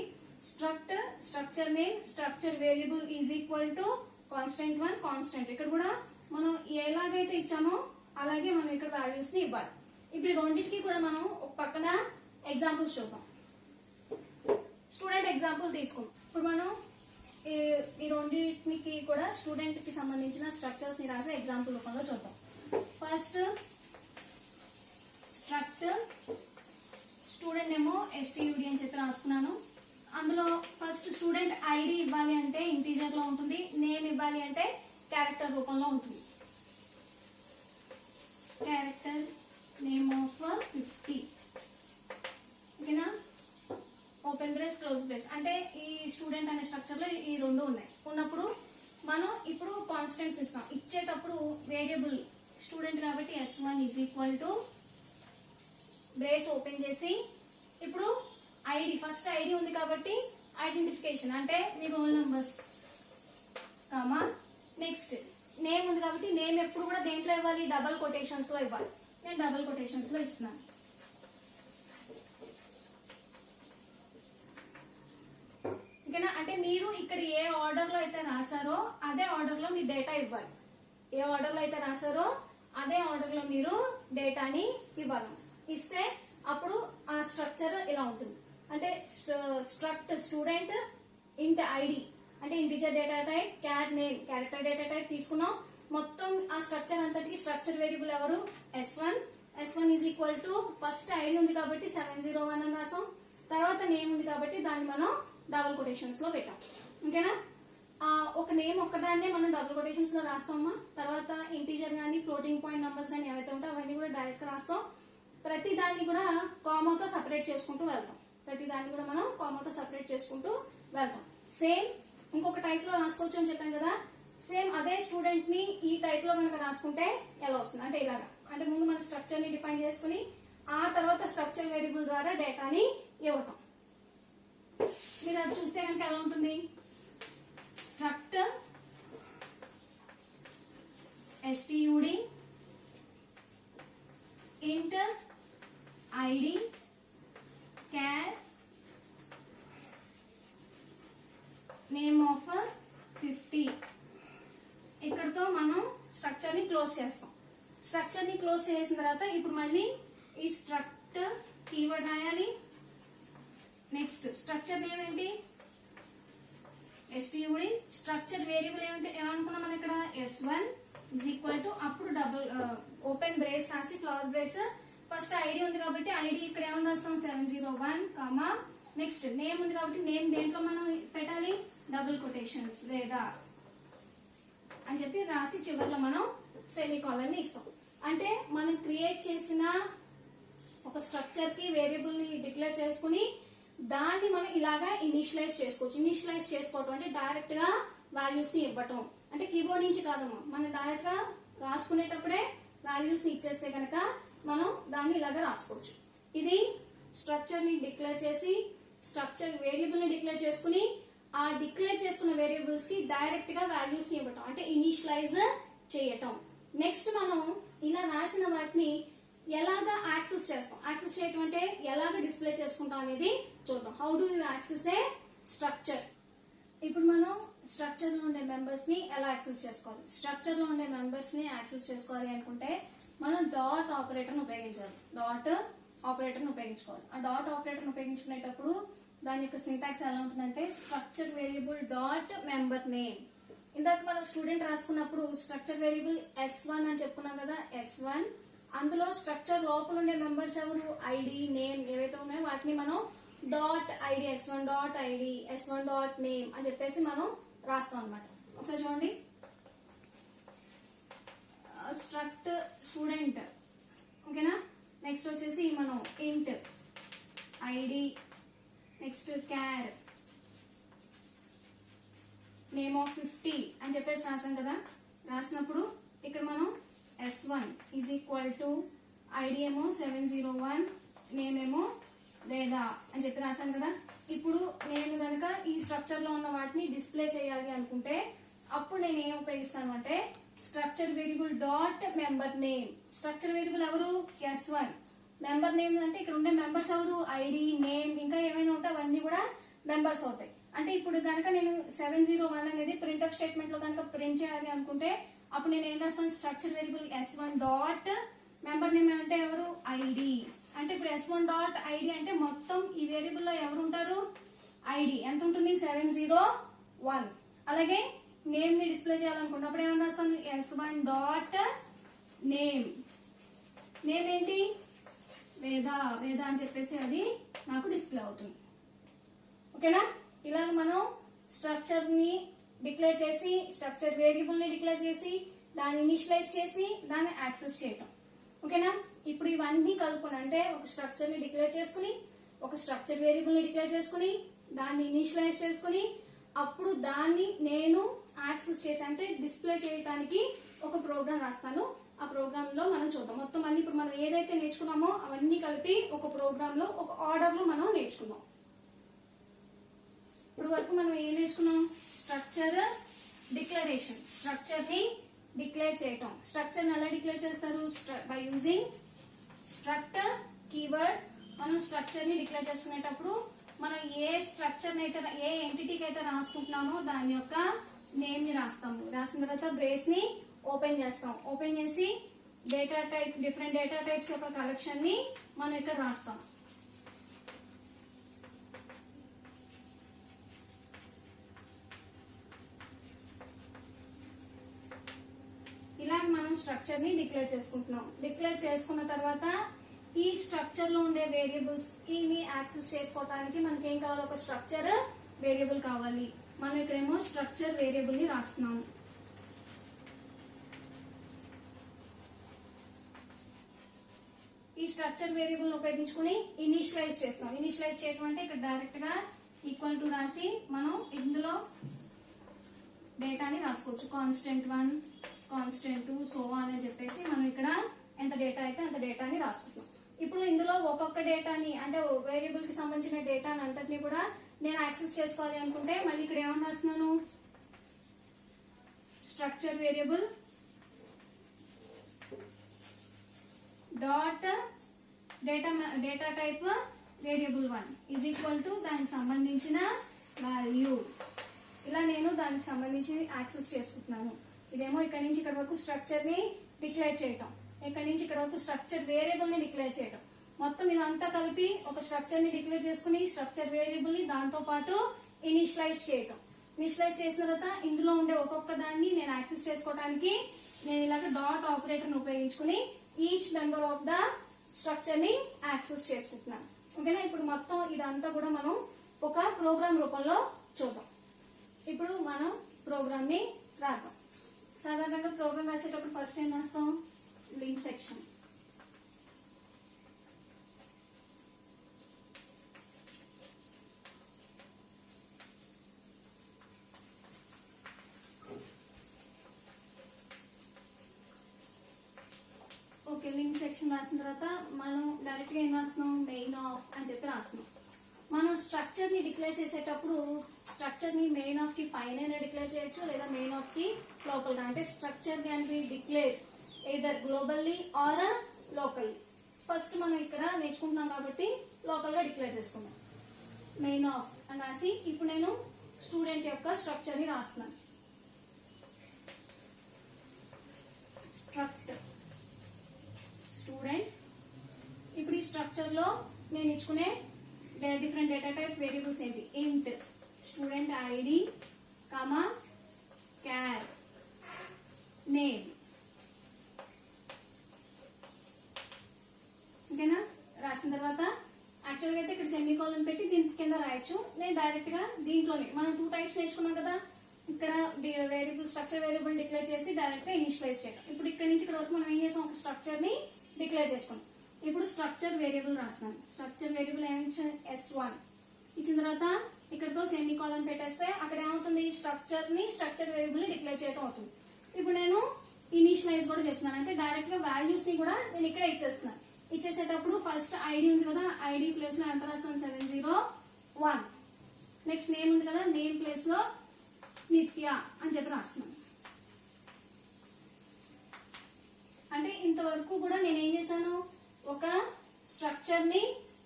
Structure name, structure variable is equal to constant 1, constant. ఇక్కడ కూడా మనం ఎలాగైతే ఇచ్చామో అలాగే మనం ఇక్కడ వాల్యూస్ ని ఇవ్వాలి. ఇప్పుడు రెండింటికి కూడా మనం ఒక పక్కన ఎగ్జాంపుల్స్ చూద్దాం. స్టూడెంట్ ఎగ్జాంపుల్ తీసుకుందాం. ఇప్పుడు మనం ఈ రెండింటికి కూడా స్టూడెంట్ కి సంబంధించిన స్ట్రక్చర్స్ ని రాసే ఎగ్జాంపుల్ రూపంలో చూద్దాం. ఫస్ట్ స్టూడెంట్ ఏమో std అని చెప్పి రాసుకున్నాను. అందులో ఫస్ట్ స్టూడెంట్ ఐడి ఇవ్వాలి అంటే ఇంటీజర్ లో ఉంటుంది, నేమ్ ఇవ్వాలి అంటే క్యారెక్టర్ రూపంలో ఉంటుంది. Character name of 50. ఓకేనా. Open brace, close brace. అంటే ఈ స్టూడెంట్ అనే స్ట్రక్చర్ లో ఈ రెండు ఉన్నాయి. ఉన్నప్పుడు మనం ఇప్పుడు కాన్స్టెంట్స్ ఇస్తాం. ఇచ్చేటప్పుడు వేరియబుల్ స్టూడెంట్ కాబట్టి s1 is equal to brace open చేసి ఇప్పుడు ఐడి, ఫస్ట్ ఐడి ఉంది కాబట్టి ఐడెంటిఫికేషన్ అంటే మీ roll numbers comma, next name ఉంది కాబట్టి నేమ్ ఎప్పుడు కూడా దేంట్లో ఇవ్వాలి, డబల్ కొటేషన్స్ లో ఇవ్వాలి. నేను డబల్ కొటేషన్స్ లో ఇస్తున్నాను. ఓకేనా. అంటే మీరు ఇక్కడ ఏ ఆర్డర్ లో అయితే రాసారో అదే ఆర్డర్ లో మీ డేటా ఇవ్వాలి. ఏ ఆర్డర్ లో అయితే రాసారో అదే ఆర్డర్ లో మీరు డేటాని ఇవ్వాలి. ఇస్తే అప్పుడు ఆ స్ట్రక్చర్ ఇలా ఉంటుంది. అంటే స్టూడెంట్ ఇంట్ ఐడి అంటే integer data type, char name character data type తీసుకున్నాం. మొత్తం ఆ స్ట్రక్చర్ అంతటికి స్ట్రక్చర్ వేరియబుల్ ఎవరు s1, S1 is equal to first ID ఉంది కాబట్టి 701 అని రాసాం, తర్వాత నేమ్ ఉంది కాబట్టి దాన్ని మనం డబుల్ కొటేషన్స్ లో పెట్టాం. ఓకేనా? ఒక నేమ్ ఒక్కదాన్నే మనం డబుల్ కొటేషన్స్ లో రాస్తామా, తర్వాత ఇంటీజర్ గానీ ఫ్లోటింగ్ పాయింట్ నంబర్స్ కానీ ఏవైతే ఉంటాయో అవన్నీ కూడా డైరెక్ట్ గా రాస్తాం. ప్రతి దాన్ని కూడా కామాతో సపరేట్ చేసుకుంటూ వెళ్తాం. ప్రతి దాన్ని కూడా మనం కామాతో సపరేట్ చేసుకుంటూ వెళ్తాం. సేమ్ ఇంకొక టైప్ లో రాసుకోవచ్చు అని చెప్పాం కదా, సేమ్ అదే స్టూడెంట్ ని ఈ టైప్ లో కనుక రాసుకుంటే ఎలా వస్తుంది అంటే ఇలాగా. అంటే ముందు మన స్ట్రక్చర్ ని డిఫైన్ చేసుకుని ఆ తర్వాత స్ట్రక్చర్ వేరియబుల్ ద్వారా డేటాని ఇవ్వటం. మీరు అది చూస్తే కనుక ఎలా ఉంటుంది, struct std int id char name of 50. ఇక్కడతో మనం స్ట్రక్చర్ ని క్లోజ్ చేస్తాం. స్ట్రక్చర్ ని క్లోజ్ చేసిన తర్వాత ఇప్పుడు మళ్ళీ ఈ స్ట్రక్ట్ కీవర్డ్ రాయాలి. నెక్స్ట్ స్ట్రక్చర్ నేమ్ ఏంటి, std. స్ట్రక్చర్ వేరియబుల్ ఏమనుకున్నాం మనం ఇక్కడ, s1 ఈజ్ ఈక్వల్ టు, అప్పుడు డబుల్ ఓపెన్ బ్రేస్ రాసి ఫ్లవర్ బ్రేస్, ఫస్ట్ ఐడి ఉంది కాబట్టి ఐడి ఇక్కడ ఏమని రాస్తాం 701 కామా, నెక్స్ట్ నేమ్ ఉంది కాబట్టి నేమ్ దేంట్లో మనం పెట్టాలి డబుల్ కొటేషన్స్ లేదా అని చెప్పి రాసి చివరిలో మనం సెమీకోలన్ ని ఇస్తాం. అంటే మనం క్రియేట్ చేసిన ఒక స్ట్రక్చర్ కి వేరియబుల్ ని డిక్లేర్ చేసుకుని దాన్ని మనం ఇలాగా ఇనిషియలైజ్ చేసుకోవచ్చు. ఇనిషియలైజ్ చేసుకోవటం అంటే డైరెక్ట్ గా వాల్యూస్ ని ఇవ్వటం, అంటే కీబోర్డ్ నుంచి కాదమ్మా, మనం డైరెక్ట్ గా రాసుకునేటప్పుడే వాల్యూస్ ని ఇచ్చేస్తే కనుక మనం దాన్ని ఇలాగా రాసుకోవచ్చు. ఇది స్ట్రక్చర్ ని డిక్లేర్ చేసి స్ట్రక్చర్ వేరియబుల్ ని డిక్లేర్ చేసుకుని ఆ డిక్లేర్ చేసుకున్న వేరియబుల్స్ కి డైరెక్ట్ గా వాల్యూస్ ని ఇవ్వటం అంటే ఇనిషియలైజ్ చేయటం. నెక్స్ట్ మనం ఇలా రాసిన వాటిని ఎలాగా యాక్సెస్ చేస్తాం, యాక్సెస్ చేయటం అంటే ఎలాగ డిస్ప్లే చేసుకుంటాం అనేది చూద్దాం. How do you access A structure. ఇప్పుడు మనం స్ట్రక్చర్ లో ఉండే మెంబర్స్ ని ఎలా యాక్సెస్ చేసుకోవాలి, స్ట్రక్చర్ లో ఉండే మెంబర్స్ ని యాక్సెస్ చేసుకోవాలి అనుకుంటే మనం డాట్ ఆపరేటర్ ఉపయోగించాలి. డాట్ ఆపరేటర్ ఉపయోగించుకోవాలి. ఆ డాట్ ఆపరేటర్ ఉపయోగించుకునేటప్పుడు దాని యొక్క సింటాక్స్ ఎలా ఉంటుందంటే structure variable dot member name. ఇందాక మనం స్టూడెంట్ రాసుకున్నప్పుడు స్ట్రక్చర్ వేరియబుల్ s1 అని చెప్పుకున్నాం కదా, s1 అందులో స్ట్రక్చర్ లోపల ఉండే మెంబర్స్ ఎవరు, ఐడి నేమ్ ఏవైతే ఉన్నాయో వాటిని మనం dot ID s1 dot ID s1 dot name అని చెప్పేసి మనం రాస్తాం అనమాట. ఒకసారి చూడండి, స్ట్రక్ట్ స్టూడెంట్, ఓకేనా. నెక్స్ట్ వచ్చేసి మనం ఇంట్ ఐడి, నెక్స్ట్ క్యార్ నేమ్ ఆఫ్ 50 అని చెప్పేసి రాసాం కదా. రాసినప్పుడు ఇక్కడ మనం s1 is equal to ID ఏమో 701 నేమ్ ఏమో వేదా అని చెప్పి రాసాం కదా. ఇప్పుడు నేను కనుక ఈ స్ట్రక్చర్ లో ఉన్న వాటిని డిస్ప్లే చేయాలి అనుకుంటే అప్పుడు నేను ఏం ఉపయోగిస్తాను అంటే structure variable dot member name. Structure variable ఎవరు s1, మెంబర్ నేమ్ అంటే ఇక్కడ ఉండే మెంబర్స్ ఎవరు ఐడి నేమ్ ఇంకా ఏమైనా ఉంటే అవన్నీ కూడా మెంబర్స్ అవుతాయి. అంటే ఇప్పుడు కనుక నేను 701 అనేది ప్రింట్ ఆఫ్ స్టేట్మెంట్ లో కనుక ప్రింట్ చేయాలి అనుకుంటే అప్పుడు నేను ఏం రాస్తాను structure variable s1 dot member name అంటే ఎవరు ఐడి. అంటే ఇప్పుడు s1 డాట్ ఐడి అంటే మొత్తం ఈ వేరియబుల్ లో ఎవరు ఉంటారు ఐడి ఎంత ఉంటుంది 701. అలాగే నేమ్ ని డిస్ప్లే చేయాలనుకుంటే అప్పుడు ఏమని రాస్తాను s1 డాట్ నేమ్. నేమ్ ఏంటి వేద వేద అని చెప్పేసి అది నాకు డిస్ప్లే అవుతుంది. ఓకేనా. ఇలా మనం స్ట్రక్చర్ ని డిక్లేర్ చేసి స్ట్రక్చర్ వేరియబుల్ ని డిక్లేర్ చేసి దాన్ని ఇనిషియలైజ్ చేసి దాన్ని యాక్సెస్ చేయటం. ఓకేనా. ఇప్పుడు ఇవన్నీ కలుపుకొని అంటే ఒక స్ట్రక్చర్ ని డిక్లేర్ చేసుకుని ఒక స్ట్రక్చర్ వేరియబుల్ ని డిక్లేర్ చేసుకుని దాన్ని ఇనిషియలైజ్ చేసుకుని అప్పుడు దాన్ని నేను యాక్సెస్ చేసి అంటే డిస్ప్లే చేయడానికి ఒక ప్రోగ్రామ్ రాస్తాను. ఆ ప్రోగ్రామ్ లో మనం చూద్దాం. మొత్తం అన్ని ఇప్పుడు మనం ఏదైతే నేర్చుకున్నామో అవన్నీ కలిపి ఒక ప్రోగ్రామ్ లో ఒక ఆర్డర్ లో మనం నేర్చుకుందాం. ఇప్పుడు వరకు మనం ఏం నేర్చుకున్నాం స్ట్రక్చర్ డిక్లరేషన్, స్ట్రక్చర్ ని డిక్లేర్ చేయటం. స్ట్రక్చర్ ని ఎలా డిక్లేర్ చేస్తారు బై యూజింగ్ స్ట్రక్ట్ కీవర్డ్. మనం స్ట్రక్చర్ ని డిక్లేర్ చేసుకునేటప్పుడు మనం ఏ స్ట్రక్చర్ అయితే ఏ ఎంటిటీకి అయితే రాసుకుంటున్నామో దాని యొక్క నేమ్ ని రాస్తాము. రాసిన తర్వాత బ్రేస్ ని ఓపెన్ చేస్తాం. ఓపెన్ చేసి data type different data types యొక్క కలెక్షన్ ని మనం ఇక్కడ రాస్తాం. ఇలా మనం స్ట్రక్చర్ ని డిక్లేర్ చేసుకుంటున్నాం. డిక్లేర్ చేసుకున్న తర్వాత ఈ స్ట్రక్చర్ లో ఉండే వేరియబుల్స్ కి యాక్సెస్ చేసుకోవడానికి మనకి ఏం కావాలి, ఒక స్ట్రక్చర్ వేరియబుల్ కావాలి. మనం ఇక్కడేమో స్ట్రక్చర్ వేరియబుల్ ని రాస్తున్నాము. ఈ స్ట్రక్చర్ వేరియబుల్ ఉపయోగించుకుని ఇనిషియలైజ్ చేస్తాం. ఇనిషియలైజ్ చేయడం అంటే ఇక్కడ డైరెక్ట్ గా ఈక్వల్ టు రాసి మనం ఇందులో డేటాని రాసుకోవచ్చు. కాన్స్టెంట్ 1, కాన్స్టెంట్ 2 సో అని చెప్పేసి మనం ఇక్కడ ఎంత డేటా అయితే అంత డేటాని రాసుకుంటాం. ఇప్పుడు ఇందులో ఒక్కొక్క డేటాని అంటే వేరియబుల్ కి సంబంధించిన డేటాని అంతటిని కూడా నేను యాక్సెస్ చేసుకోవాలి అనుకుంటే మళ్ళీ ఇక్కడ ఏమని రాస్తున్నాను, structure variable dot data type variable 1 is equal to దానికి సంబంధించిన వాల్యూ. ఇలా నేను దానికి సంబంధించి యాక్సెస్ చేసుకుంటున్నాను. ఇదేమో ఇక్కడ నుంచి ఇక్కడ వరకు స్ట్రక్చర్ ని డిక్లేర్ చేయటం, ఇక్కడ నుంచి ఇక్కడ వరకు స్ట్రక్చర్ వేరియబుల్ ని డిక్లేర్ చేయటం. మొత్తం ఇదంతా కలిపి ఒక స్ట్రక్చర్ ని డిక్లేర్ చేసుకుని స్ట్రక్చర్ వేరియబుల్ ని దాంతో పాటు ఇనిషియలైజ్ చేయటం. ఇనిషియలైజ్ చేసిన తర్వాత ఇందులో ఉండే ఒక్కొక్క దాన్ని నేను యాక్సెస్ చేసుకోవడానికి నేను ఇలాగ డాట్ ఆపరేటర్ ఉపయోగించుకుని each member of the structure ని యాక్సెస్ చేసుకుంటున్నాను. ఓకేనా. ఇప్పుడు మొత్తం ఇదంతా కూడా మనం ఒక ప్రోగ్రామ్ రూపంలో చూద్దాం. ఇప్పుడు మనం ప్రోగ్రామ్ ని రాద్దాం. సాధారణంగా ప్రోగ్రామ్ రాసేటప్పుడు ఫస్ట్ ఏం రాస్తాం, link section. Okay, link section రాసిన తర్వాత మనం డైరెక్ట్ గా ఏం రాస్తున్నాం, మెయిన్ ఆఫ్ అని చెప్పి రాస్తున్నాం. మనం స్ట్రక్చర్ ని డిక్లేర్ చేసేటప్పుడు స్ట్రక్చర్ ని మెయిన్ ఆఫ్ కి పైన డిక్లేర్ చేయొచ్చు లేదా మెయిన్ ఆఫ్ కి లోకల్ గా. అంటే structure can be declare either globally or locally. First మనం ఇక్కడ నేర్చుకుంటున్నాం కాబట్టి లోకల్ గా డిక్లేర్ చేసుకున్నాం. మెయిన్ ఆఫ్ అని రాసి ఇప్పుడు నేను స్టూడెంట్ యొక్క స్ట్రక్చర్ ని రాస్తున్నాను. Struct student. ఇప్పుడు ఈ స్ట్రక్చర్ లో నేను ఇచ్చుకునే డిఫరెంట్ డేటా టైప్ వేరియబుల్స్ ఏంటి, ఇంట్ స్టూడెంట్ ఐడి కామా క్యార్ నేమ్. ఓకేనా. రాసిన తర్వాత యాక్చువల్ గా అయితే ఇక్కడ సెమీకోలన్ పెట్టి దీని కింద రాయొచ్చు. నేను డైరెక్ట్ గా దీంట్లోనే మనం 2 టైప్స్ నేర్చుకున్నాం కదా, ఇక్కడ వేరియబుల్ స్ట్రక్చర్ వేరియబుల్ డిక్లేర్ చేసి డైరెక్ట్ గా ఇనిషియలైజ్ చేయడం. ఇప్పుడు ఇక్కడ నుంచి ఇక్కడ వరకు మనం ఏం చేసాం, ఒక స్ట్రక్చర్ ని డిక్లేర్ చేసుకున్నాం. ఇప్పుడు స్ట్రక్చర్ వేరియబుల్ రాస్తున్నాను. స్ట్రక్చర్ వేరియబుల్ ఏమి S1 ఇచ్చిన తర్వాత ఇక్కడతో సెమీకోలన్ పెట్టేస్తే అక్కడ ఏమవుతుంది, స్ట్రక్చర్ వేరియబుల్ ని డిక్లేర్ చేయడం అవుతుంది. ఇప్పుడు నేను ఇనిషియలైజ్ కూడా చేస్తున్నాను. అంటే డైరెక్ట్ గా వాల్యూస్ ని కూడా నేను ఇక్కడే ఇచ్చేస్తున్నాను. ఇచ్చేసేటప్పుడు ఫస్ట్ ఐడి ఉంది కదా, ఐడి ప్లేస్ లో ఎంత రాస్తాను, 701. నెక్స్ట్ నేమ్ ఉంది కదా, నేమ్ ప్లేస్ లో నిత్య అని చెప్పి రాస్తున్నాను. అంటే ఇంతవరకు కూడా నేను ఏం చేశాను, ఒక స్ట్రక్చర్ ని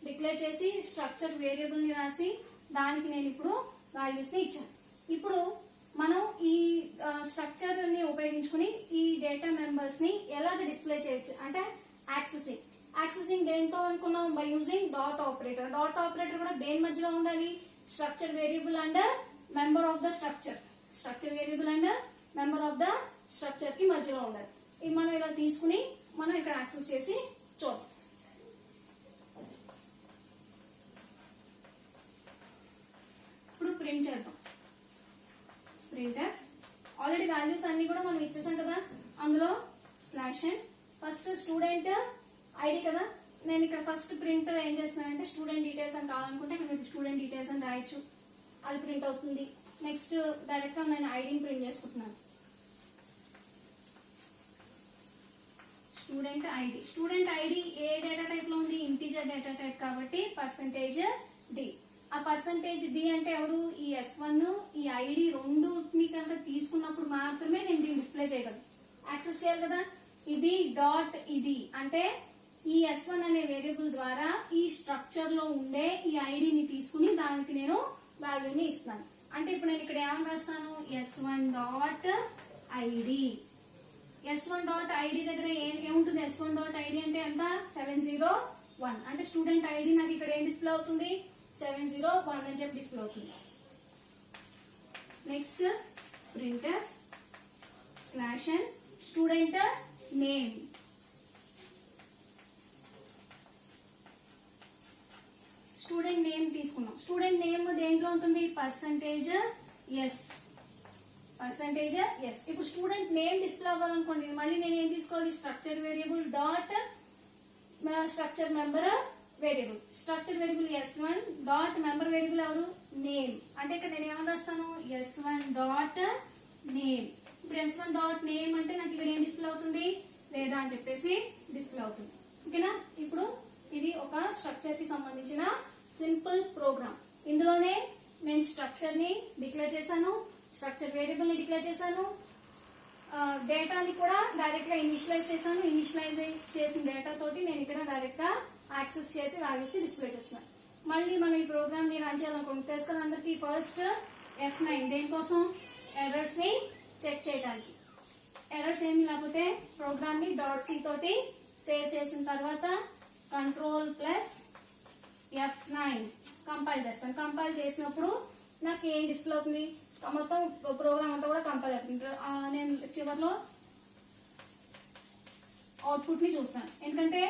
డిక్లేర్ చేసి స్ట్రక్చర్ వేరియబుల్ ని రాసి దానికి నేను ఇప్పుడు వాల్యూస్ ని ఇచ్చాను. ఇప్పుడు మనం ఈ స్ట్రక్చర్ ని ఉపయోగించుకుని ఈ డేటా మెంబర్స్ ని ఎలా డిస్ప్లే చేయొచ్చు అంటే యాక్సెసింగ్ దేంతో అనుకున్నాం, by using dot operator. Dot operator కూడా దేని మధ్యలో ఉండాలి, structure variable and member of the structure variable and member of the structure కి మధ్యలో ఉండాలి. ఇది మనం ఇలా తీసుకుని మనం ఇక్కడ యాక్సెస్ చేసి చూద్దాం. ఇప్పుడు ప్రింట్ చేద్దాం. ప్రింటర్ ఆల్రెడీ వాల్యూస్ అన్ని కూడా మనం ఇచ్చేసాం కదా, అందులో /n ఫస్ట్ స్టూడెంట్ ఐడి కదా, నేను ఇక్కడ ఫస్ట్ ప్రింట్ ఏం చేస్తున్నానంటే స్టూడెంట్ డీటెయిల్స్ అని కావాలనుకుంటే ఇక్కడ మీరు స్టూడెంట్ డీటెయిల్స్ అని రాయొచ్చు, అది ప్రింట్ అవుతుంది. నెక్స్ట్ డైరెక్ట్ గా నేను ఐడిని ప్రింట్ చేసుకుంటున్నాను. Student ID A data type లో ఉంది, ఇంటీజర్ డేటా టైప్ కాబట్టి %d. ఆ %d అంటే ఎవరు, ఈ S1 ఈ ఐడి రెండుని కనుక తీసుకున్నప్పుడు మాత్రమే నేను దీన్ని డిస్ప్లే చేయగలను, యాక్సెస్ చేయాలి కదా. ఇది డాట్ ఇది అంటే ఈ S1 అనే వేరియబుల్ ద్వారా ఈ స్ట్రక్చర్ లో ఉండే ఈ ఐడిని తీసుకుని దానికి నేను వాల్యూని ఇస్తాను. అంటే ఇప్పుడు నేను ఇక్కడ ఏమని రాస్తాను, S1 dot ID. S1 dot ID దగ్గర ఏముంటుంది, S1 డాట్ ఐడి అంటే ఎంత, 701. అంటే స్టూడెంట్ ఐడి నాకు ఇక్కడ ఏం డిస్ప్లే అవుతుంది, 701 అని చెప్పి డిస్ప్లే అవుతుంది. Next printer /n student name. Student name తీసుకున్నాం. స్టూడెంట్ నేమ్ దేంట్లో ఉంటుంది? Percentage yes. Percentage yes. ఇప్పుడు స్టూడెంట్ నేమ్ డిస్ప్లే అవ్వాలనుకోండి, మళ్ళీ నేను ఏం తీసుకోవాలి? Structure variable dot structure member variable. Structure variable S1 dot member variable ఎవరు? నేమ్. అంటే ఇక్కడ నేను ఏమని రాస్తాను? S1 dot name. ఇప్పుడు S1 డాట్ నేమ్ అంటే నాకు ఇక్కడ ఏం డిస్ప్లే అవుతుంది? వేద అని చెప్పేసి డిస్ప్లే అవుతుంది. ఓకేనా? ఇప్పుడు ఇది ఒక స్ట్రక్చర్ కి సంబంధించిన సింపుల్ ప్రోగ్రామ్. ఇందులోనే నేను స్ట్రక్చర్ ని డిక్లేర్ చేశాను, స్ట్రక్చర్ వేరియబుల్ ని డిక్లేర్ చేశాను, డేటాని కూడా డైరెక్ట్ గా ఇనిషియలైజ్ చేశాను. ఇనిషియలైజ్ చేసిన డేటా తోటి నేను ఇక్కడ డైరెక్ట్ గా యాక్సెస్ చేసి వాల్యూస్ ని డిస్ప్లే చేస్తున్నాను. మళ్ళీ మనం ఈ ప్రోగ్రామ్ ని రన్ చేయాలనుకుంటే తెలుసు కదా అందరికి. ఫస్ట్ F9 దేనికోసం? ఎర్రర్స్ ని చెక్ చేయడానికి. ఎర్రర్స్ ఏమి లేకపోతే ప్రోగ్రామ్ ని .c తోటి సేవ్ చేసిన తర్వాత Ctrl+F9 కంపైల్ చేస్తాను. కంపైల్ చేసినప్పుడు నాకు ఏం డిస్ప్లే అవుతుంది? మొత్తం ప్రోగ్రామ్ అంతా కూడా కంపైల్ అవుతుంది. నేను చివరిలో అవుట్పుట్ ని చూస్తాను. ఎందుకంటే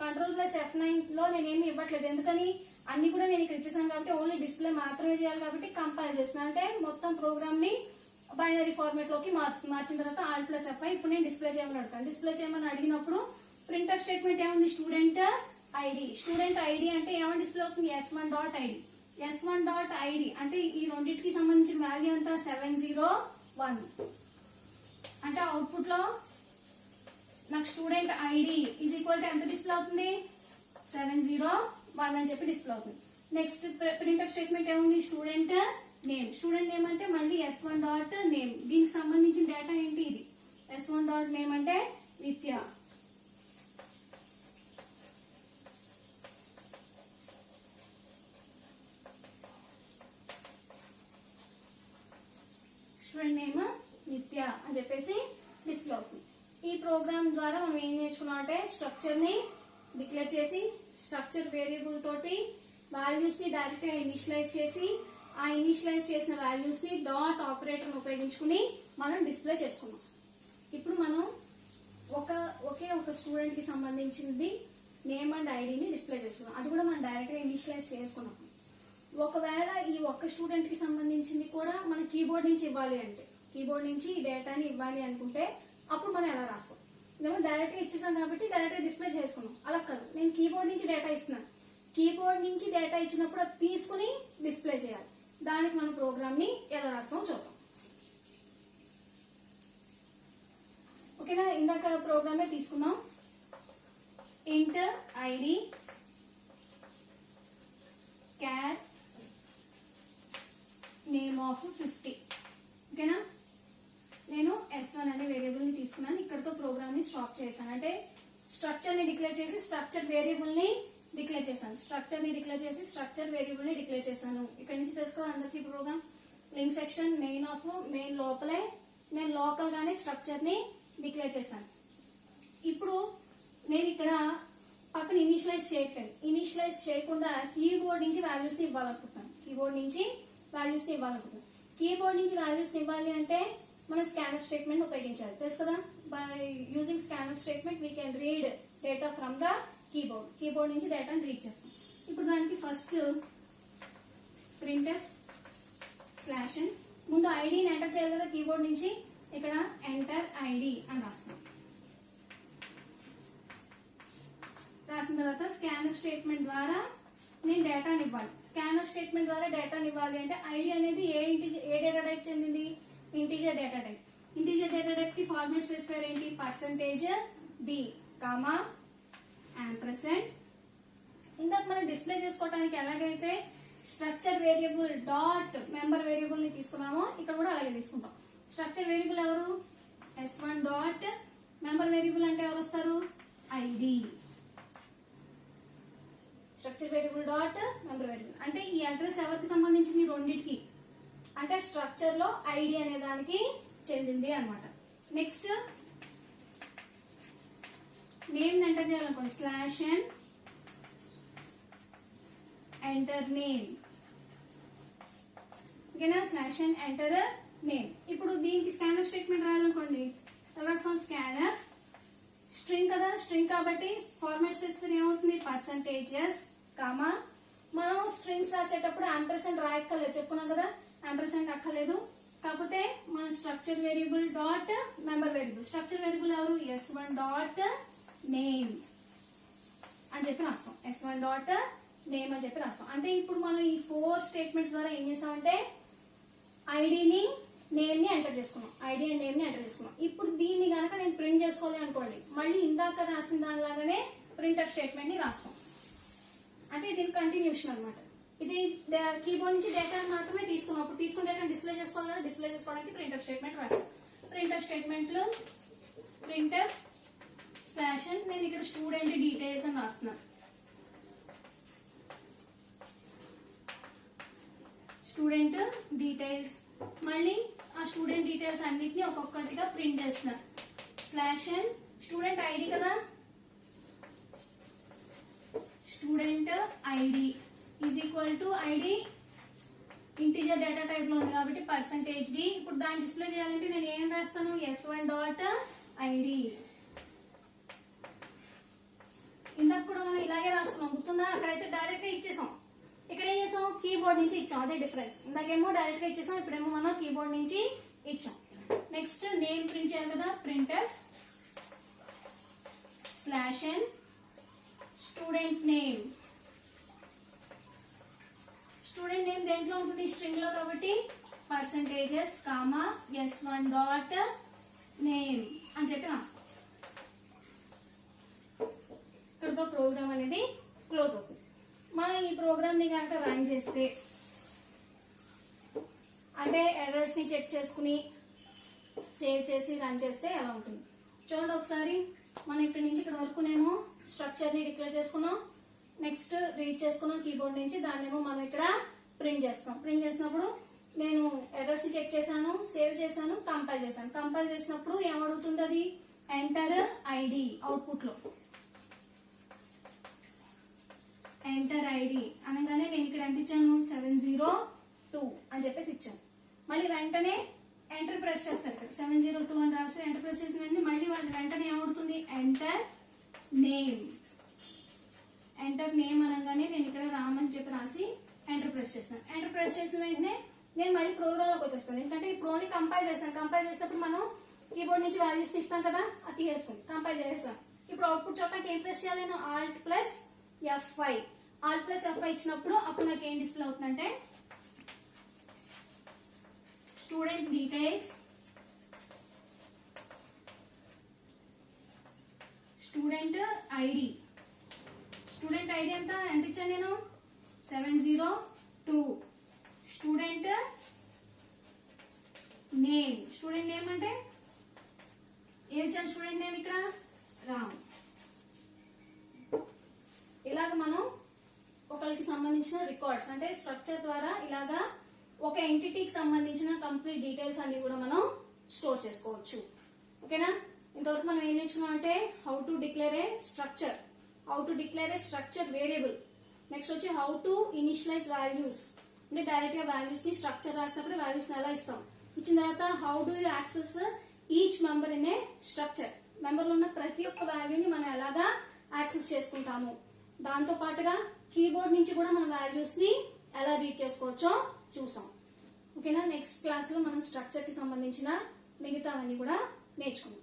Ctrl+F9 లో నేనేమి ఇవ్వట్లేదు. ఎందుకని? అన్ని కూడా నేను ఇక్కడ ఇచ్చేసాను కాబట్టి ఓన్లీ డిస్ప్లే మాత్రమే చేయాలి కాబట్టి కంపైల్ చేస్తున్నాను. అంటే మొత్తం ప్రోగ్రామ్ ని బైనరీ ఫార్మాట్ లోకి మార్చిన తర్వాత Alt+F5 ఇప్పుడు నేను డిస్ప్లే చేయమని అడుగుతాను. డిస్ప్లే చేయమని అడిగినప్పుడు ప్రింటర్ స్టేట్మెంట్ ఏముంది? Student ID. స్టూడెంట్ ఐడి అంటే ఏమని డిస్ప్లే అవుతుంది? S1 dot ID. S1 dot ID అంటే ఈ రెండింటికి సంబంధించిన వాల్యూ అంతా 701. అంటే అవుట్పుట్ లో నాకు student ID is equal to ఎంత డిస్ప్లే అవుతుంది? 701 అని చెప్పి డిస్ప్లే అవుతుంది. నెక్స్ట్ ప్రింటర్ స్టేట్మెంట్ ఏముంది? Student name. స్టూడెంట్ నేమ్ అంటే మళ్ళీ S1 డాట్ నేమ్. దీనికి సంబంధించిన డేటా ఏంటి? ఇది S1 డాట్ నేమ్ అంటే విద్య. స్టూడెంట్ నేమ్ నిత్య అని చెప్పేసి డిస్ప్లే అవుతుంది. ఈ ప్రోగ్రామ్ ద్వారా మనం ఏం నేర్చుకున్నాం అంటే స్ట్రక్చర్ ని డిక్లేర్ చేసి స్ట్రక్చర్ వేరియబుల్ తోటి వాల్యూస్ ని డైరెక్ట్ గా ఇనిషియలైజ్ చేసి ఆ ఇనిషియలైజ్ చేసిన వాల్యూస్ ని డాట్ ఆపరేటర్ ఉపయోగించుకుని మనం డిస్ప్లే చేసుకున్నాం. ఇప్పుడు మనం ఒకే ఒక స్టూడెంట్ కి సంబంధించింది నేమ్ అండ్ ఐడిని డిస్ప్లే చేసుకున్నాం. అది కూడా మనం డైరెక్ట్ గా ఇనిషియలైజ్ చేసుకున్నాం. ఒకవేళ ఈ ఒక్క స్టూడెంట్ కి సంబంధించింది కూడా మన కీబోర్డ్ నుంచి ఇవ్వాలి అంటే, కీబోర్డ్ నుంచి ఈ డేటాని ఇవ్వాలి అనుకుంటే అప్పుడు మనం ఎలా రాస్తాం? మేము డైరెక్ట్ గా ఇచ్చేసాం కాబట్టి డైరెక్ట్ గా డిస్ప్లే చేసుకున్నాం. అలా కాదు, నేను కీబోర్డ్ నుంచి డేటా ఇస్తున్నాను. కీబోర్డ్ నుంచి డేటా ఇచ్చినప్పుడు అది తీసుకుని డిస్ప్లే చేయాలి. దానికి మనం ప్రోగ్రామ్ ని ఎలా రాస్తామో చూద్దాం. ఓకేనా? ఇందాక ప్రోగ్రామే తీసుకుందాం. ఇంట్ ఐడి క్యార్ నేమ్ ఆఫ్ 50. ఓకేనా? నేను S1 అనే వేరియబుల్ ని తీసుకున్నాను. ఇక్కడతో ప్రోగ్రామ్ ని స్టాప్ చేశాను. అంటే స్ట్రక్చర్ ని డిక్లేర్ చేసి స్ట్రక్చర్ వేరియబుల్ ని డిక్లేర్ చేశాను. స్ట్రక్చర్ ని డిక్లేర్ చేసి స్ట్రక్చర్ వేరియబుల్ ని డిక్లేర్ చేశాను. ఇక్కడ నుంచి తెలుసుకోవాలి అందరికి ప్రోగ్రామ్. లింక్ సెక్షన్ మెయిన్ లోపలే నేను లోకల్ గానే స్ట్రక్చర్ ని డిక్లేర్ చేశాను. ఇప్పుడు నేను ఇక్కడ పక్కన ఇనిషియలైజ్ చేయట్లేదు. ఇనిషియలైజ్ చేయకుండా కీబోర్డ్ నుంచి వాల్యూస్ ని ఇవ్వాలనుకుంటున్నాను. కీబోర్డ్ నుంచి వాల్యూస్ ని ఇవ్వాలి అంటే మనం స్కాన్ఎఫ్ స్టేట్మెంట్ ఉపయోగించాలి. తెలుసు కదా? By using scanf statement we can read data from the keyboard. Keyboard నుంచి డేటాను రీడ్ చేస్తాం. ఇప్పుడు దానికి ఫస్ట్ printf/n ముందు ఐడిని ఎంటర్ చేయాలి కదా కీబోర్డ్ నుంచి. ఇక్కడ ఎంటర్ ఐడి అని రాస్తాం. రాసిన తర్వాత స్కాన్ఎఫ్ స్టేట్మెంట్ ద్వారా నేను డేటాని ఇవ్వాలి. స్కాన్ఎఫ్ స్టేట్మెంట్ ద్వారా డేటాని ఇవ్వాలి అంటే ఐడి అనేది ఏ డేటా టైప్ చెందింది? Integer data type. Integer data type కి ఫార్మాట్ స్పెసిఫైర్ ఏంటి? %d, &. ఇందాక మనం డిస్ప్లే చేసుకోవడానికి ఎలాగైతే structure variable dot member variable ని తీసుకున్నామో ఇక్కడ కూడా అలాగే తీసుకుంటాం. స్ట్రక్చర్ వేరియబుల్ ఎవరు? S1 డాట్ మెంబర్ వేరియబుల్ అంటే ఎవరు వస్తారు? ID. Structure variable dot member variable అంటే ఈ అడ్రస్ ఎవరికి సంబంధించింది? రెండింటికి. అంటే స్ట్రక్చర్ లో ఐడి అనే దానికి చెందింది అన్నమాట. నెక్స్ట్ నేమ్ ఎంటర్ చేయాలనుకోండి. /n enter name. ఓకేనా? /n enter name. ఇప్పుడు దీనికి స్కాన్ఎఫ్ స్టేట్మెంట్ రాయాలనుకోండి. ఎలా రాస్తాం? స్కాన్ఎఫ్ స్ట్రింగ్ కదా, స్ట్రింగ్ కాబట్టి ఫార్మాట్స్ తీసుకుని ఏమవుతుంది పర్సంటేజెస్ కామా, మనం స్ట్రింగ్స్ రాసేటప్పుడు యాంపర్సెంట్ రాయక్కర్లేదు చెప్పుకున్నాం కదా, యాంపర్సెంట్ అక్కర్లేదు. కాకపోతే మన structure variable dot member variable, structure variable ఎవరు s1 డాట్ నేమ్ అని చెప్పి రాస్తాం, s1 డాట్ నేమ్ అని చెప్పి రాస్తాం. అంటే ఇప్పుడు మనం ఈ 4 స్టేట్మెంట్స్ ద్వారా ఏం చేసామంటే ఐడిని నేమ్ ని ఎంటర్ చేసుకున్నాం, ఐడి అండ్ నేమ్ ని ఎంటర్ చేసుకున్నాం. ఇప్పుడు దీన్ని కనుక నేను ప్రింట్ చేసుకోవాలి అనుకోండి, మళ్ళీ ఇందాక రాసిన దానిలాగానే ప్రింట్ఎఫ్ స్టేట్మెంట్ ని రాస్తాం. అంటే ఇది కంటిన్యూషన్ అనమాట. ఇది కీబోర్డ్ నుంచి డేటా మాత్రమే తీసుకున్నాం, అప్పుడు తీసుకున్న డేటా డిస్ప్లే చేసుకోవాలి కదా, డిస్ప్లే చేసుకోవడానికి ప్రింట్ఎఫ్ స్టేట్మెంట్ రాస్తాం. ప్రింట్ఎఫ్ స్టేట్మెంట్ లో ప్రింట్ఎఫ్ స్లాష్ నేను ఇక్కడ స్టూడెంట్ డీటెయిల్స్ అని రాస్తున్నాను. స్టూడెంట్ డీటెయిల్స్, మళ్ళీ ఆ స్టూడెంట్ డీటెయిల్స్ అన్నిటిని ఒక్కొక్కటిగా ప్రింట్ చేస్తున్నారు. స్లాష్ అండ్ స్టూడెంట్ ఐడి కదా, student ID is equal to ID integer data type లో ఉంది కాబట్టి పర్సంటేజ్ డి. ఇప్పుడు దాన్ని డిస్ప్లే చేయాలంటే నేను ఏం రాస్తాను s1 డాట్ ఐడి. ఇందాక కూడా మనం ఇలాగే రాసుకున్నాం గుర్తుందా, అక్కడైతే డైరెక్ట్ గా ఇచ్చేసాం, ఇక్కడ ఏం చేసాం కీబోర్డ్ నుంచి ఇచ్చాం, అదే డిఫరెన్స్. ఇందాకేమో డైరెక్ట్ గా ఇచ్చేసాం, ఇప్పుడేమో మనం కీబోర్డ్ నుంచి ఇచ్చాం. నెక్స్ట్ నేమ్ ప్రింట్ చేయాలి కదా, printf slash and student name. Student name దేంట్లో ఉంటుంది స్ట్రింగ్ లో కాబట్టి percentages comma s1 dot name అని చెప్పి రాస్తాం. ఇక్కడతో ప్రోగ్రామ్ అనేది క్లోజ్ అవుతుంది. మనం ఈ ప్రోగ్రామ్ ని కనుక రన్ చేస్తే అంటే ఎర్రర్స్ ని చెక్ చేసుకుని సేవ్ చేసి రన్ చేస్తే ఎలా ఉంటుంది చూడండి ఒకసారి. మనం ఇక్కడ నుంచి ఇక్కడ వరకునేమో స్ట్రక్చర్ ని డిక్లేర్ చేసుకున్నాం, నెక్స్ట్ రీడ్ చేసుకున్నాం కీబోర్డ్ నుంచి, దాన్నేమో మనం ఇక్కడ ప్రింట్ చేస్తాం. ప్రింట్ చేసినప్పుడు నేను ఎర్రర్స్ ని చెక్ చేశాను, సేవ్ చేశాను, కంపైల్ చేశాను. కంపైల్ చేసినప్పుడు ఏమడుగుతుంది అది ఎంటర్ ఐడి, అవుట్పుట్ లో ఎంటర్ ఐడి అనగానే నేను ఇక్కడ ఎంత ఇచ్చాను 702 అని చెప్పేసి ఇచ్చాను. మళ్ళీ వెంటనే ఎంటర్ ప్రెస్ చేస్తారు, ఇక్కడ 702 అని రాసి ఎంటర్ ప్రెస్ చేసిన వెంటనే మళ్ళీ వెంటనే ఏమవుతుంది ఎంటర్ నేమ్. ఎంటర్ నేమ్ అనగానే నేను ఇక్కడ రామ్ అని చెప్పి రాసి ఎంటర్ ప్రెస్ చేస్తాను. ఎంటర్ ప్రెస్ చేసిన వెంటనే నేను మళ్ళీ ప్రోగ్రామ్ లోకి వచ్చేస్తాను, ఎందుకంటే ఇప్పుడు ఓన్లీ కంపైల్ చేస్తాను. కంపైల్ చేసినప్పుడు మనం కీబోర్డ్ నుంచి వాల్యూస్ తీస్తాం కదా, అది తీసేసుకుని కంపైల్ చేస్తాను. ఇప్పుడు అవుట్పుట్ చూడటానికి ఏం ప్రెస్ చేయాలి, నేను ఆల్ట్ ప్లస్ F5 ఇచ్చినప్పుడు అప్పుడు నాకు ఏం డిస్ప్లే అవుతుందంటే student details, student ID. Student ID ఎంత ఇచ్చాను నేను 702. స్టూడెంట్ నేమ్, స్టూడెంట్ నేమ్ అంటే ఏం ఇచ్చాను స్టూడెంట్ నేమ్ ఇక్కడ రామ్. ఇలాగ మనం ఒకరికి సంబంధించిన రికార్డ్స్ అంటే స్ట్రక్చర్ ద్వారా ఇలాగా ఒక ఎంటిటీకి సంబంధించిన కంప్లీట్ డీటెయిల్స్ అన్ని కూడా మనం స్టోర్ చేసుకోవచ్చు. ఓకేనా, ఇంతవరకు మనం ఏం నేర్చుకున్నాం అంటే how to declare a structure, how to declare a structure variable. Next వచ్చి హౌ టు ఇనిషియలైజ్ వాల్యూస్, అంటే డైరెక్ట్ గా వాల్యూస్ ని స్ట్రక్చర్ రాసినప్పుడు వాల్యూస్ ఎలా ఇస్తాం. ఇచ్చిన తర్వాత how do you access each member in a structure, member లో ఉన్న ప్రతి ఒక్క వాల్యూని మనం ఎలాగా యాక్సెస్ చేసుకుంటాము. దాంతో పాటుగా కీబోర్డ్ నుంచి కూడా మన వాల్యూస్ ని ఎలా రీడ్ చేసుకోవచ్చో చూసాం. ఓకేనా, నెక్స్ట్ క్లాస్ లో మనం స్ట్రక్చర్ కి సంబంధించిన మిగతావన్నీ కూడా నేర్చుకుందాం.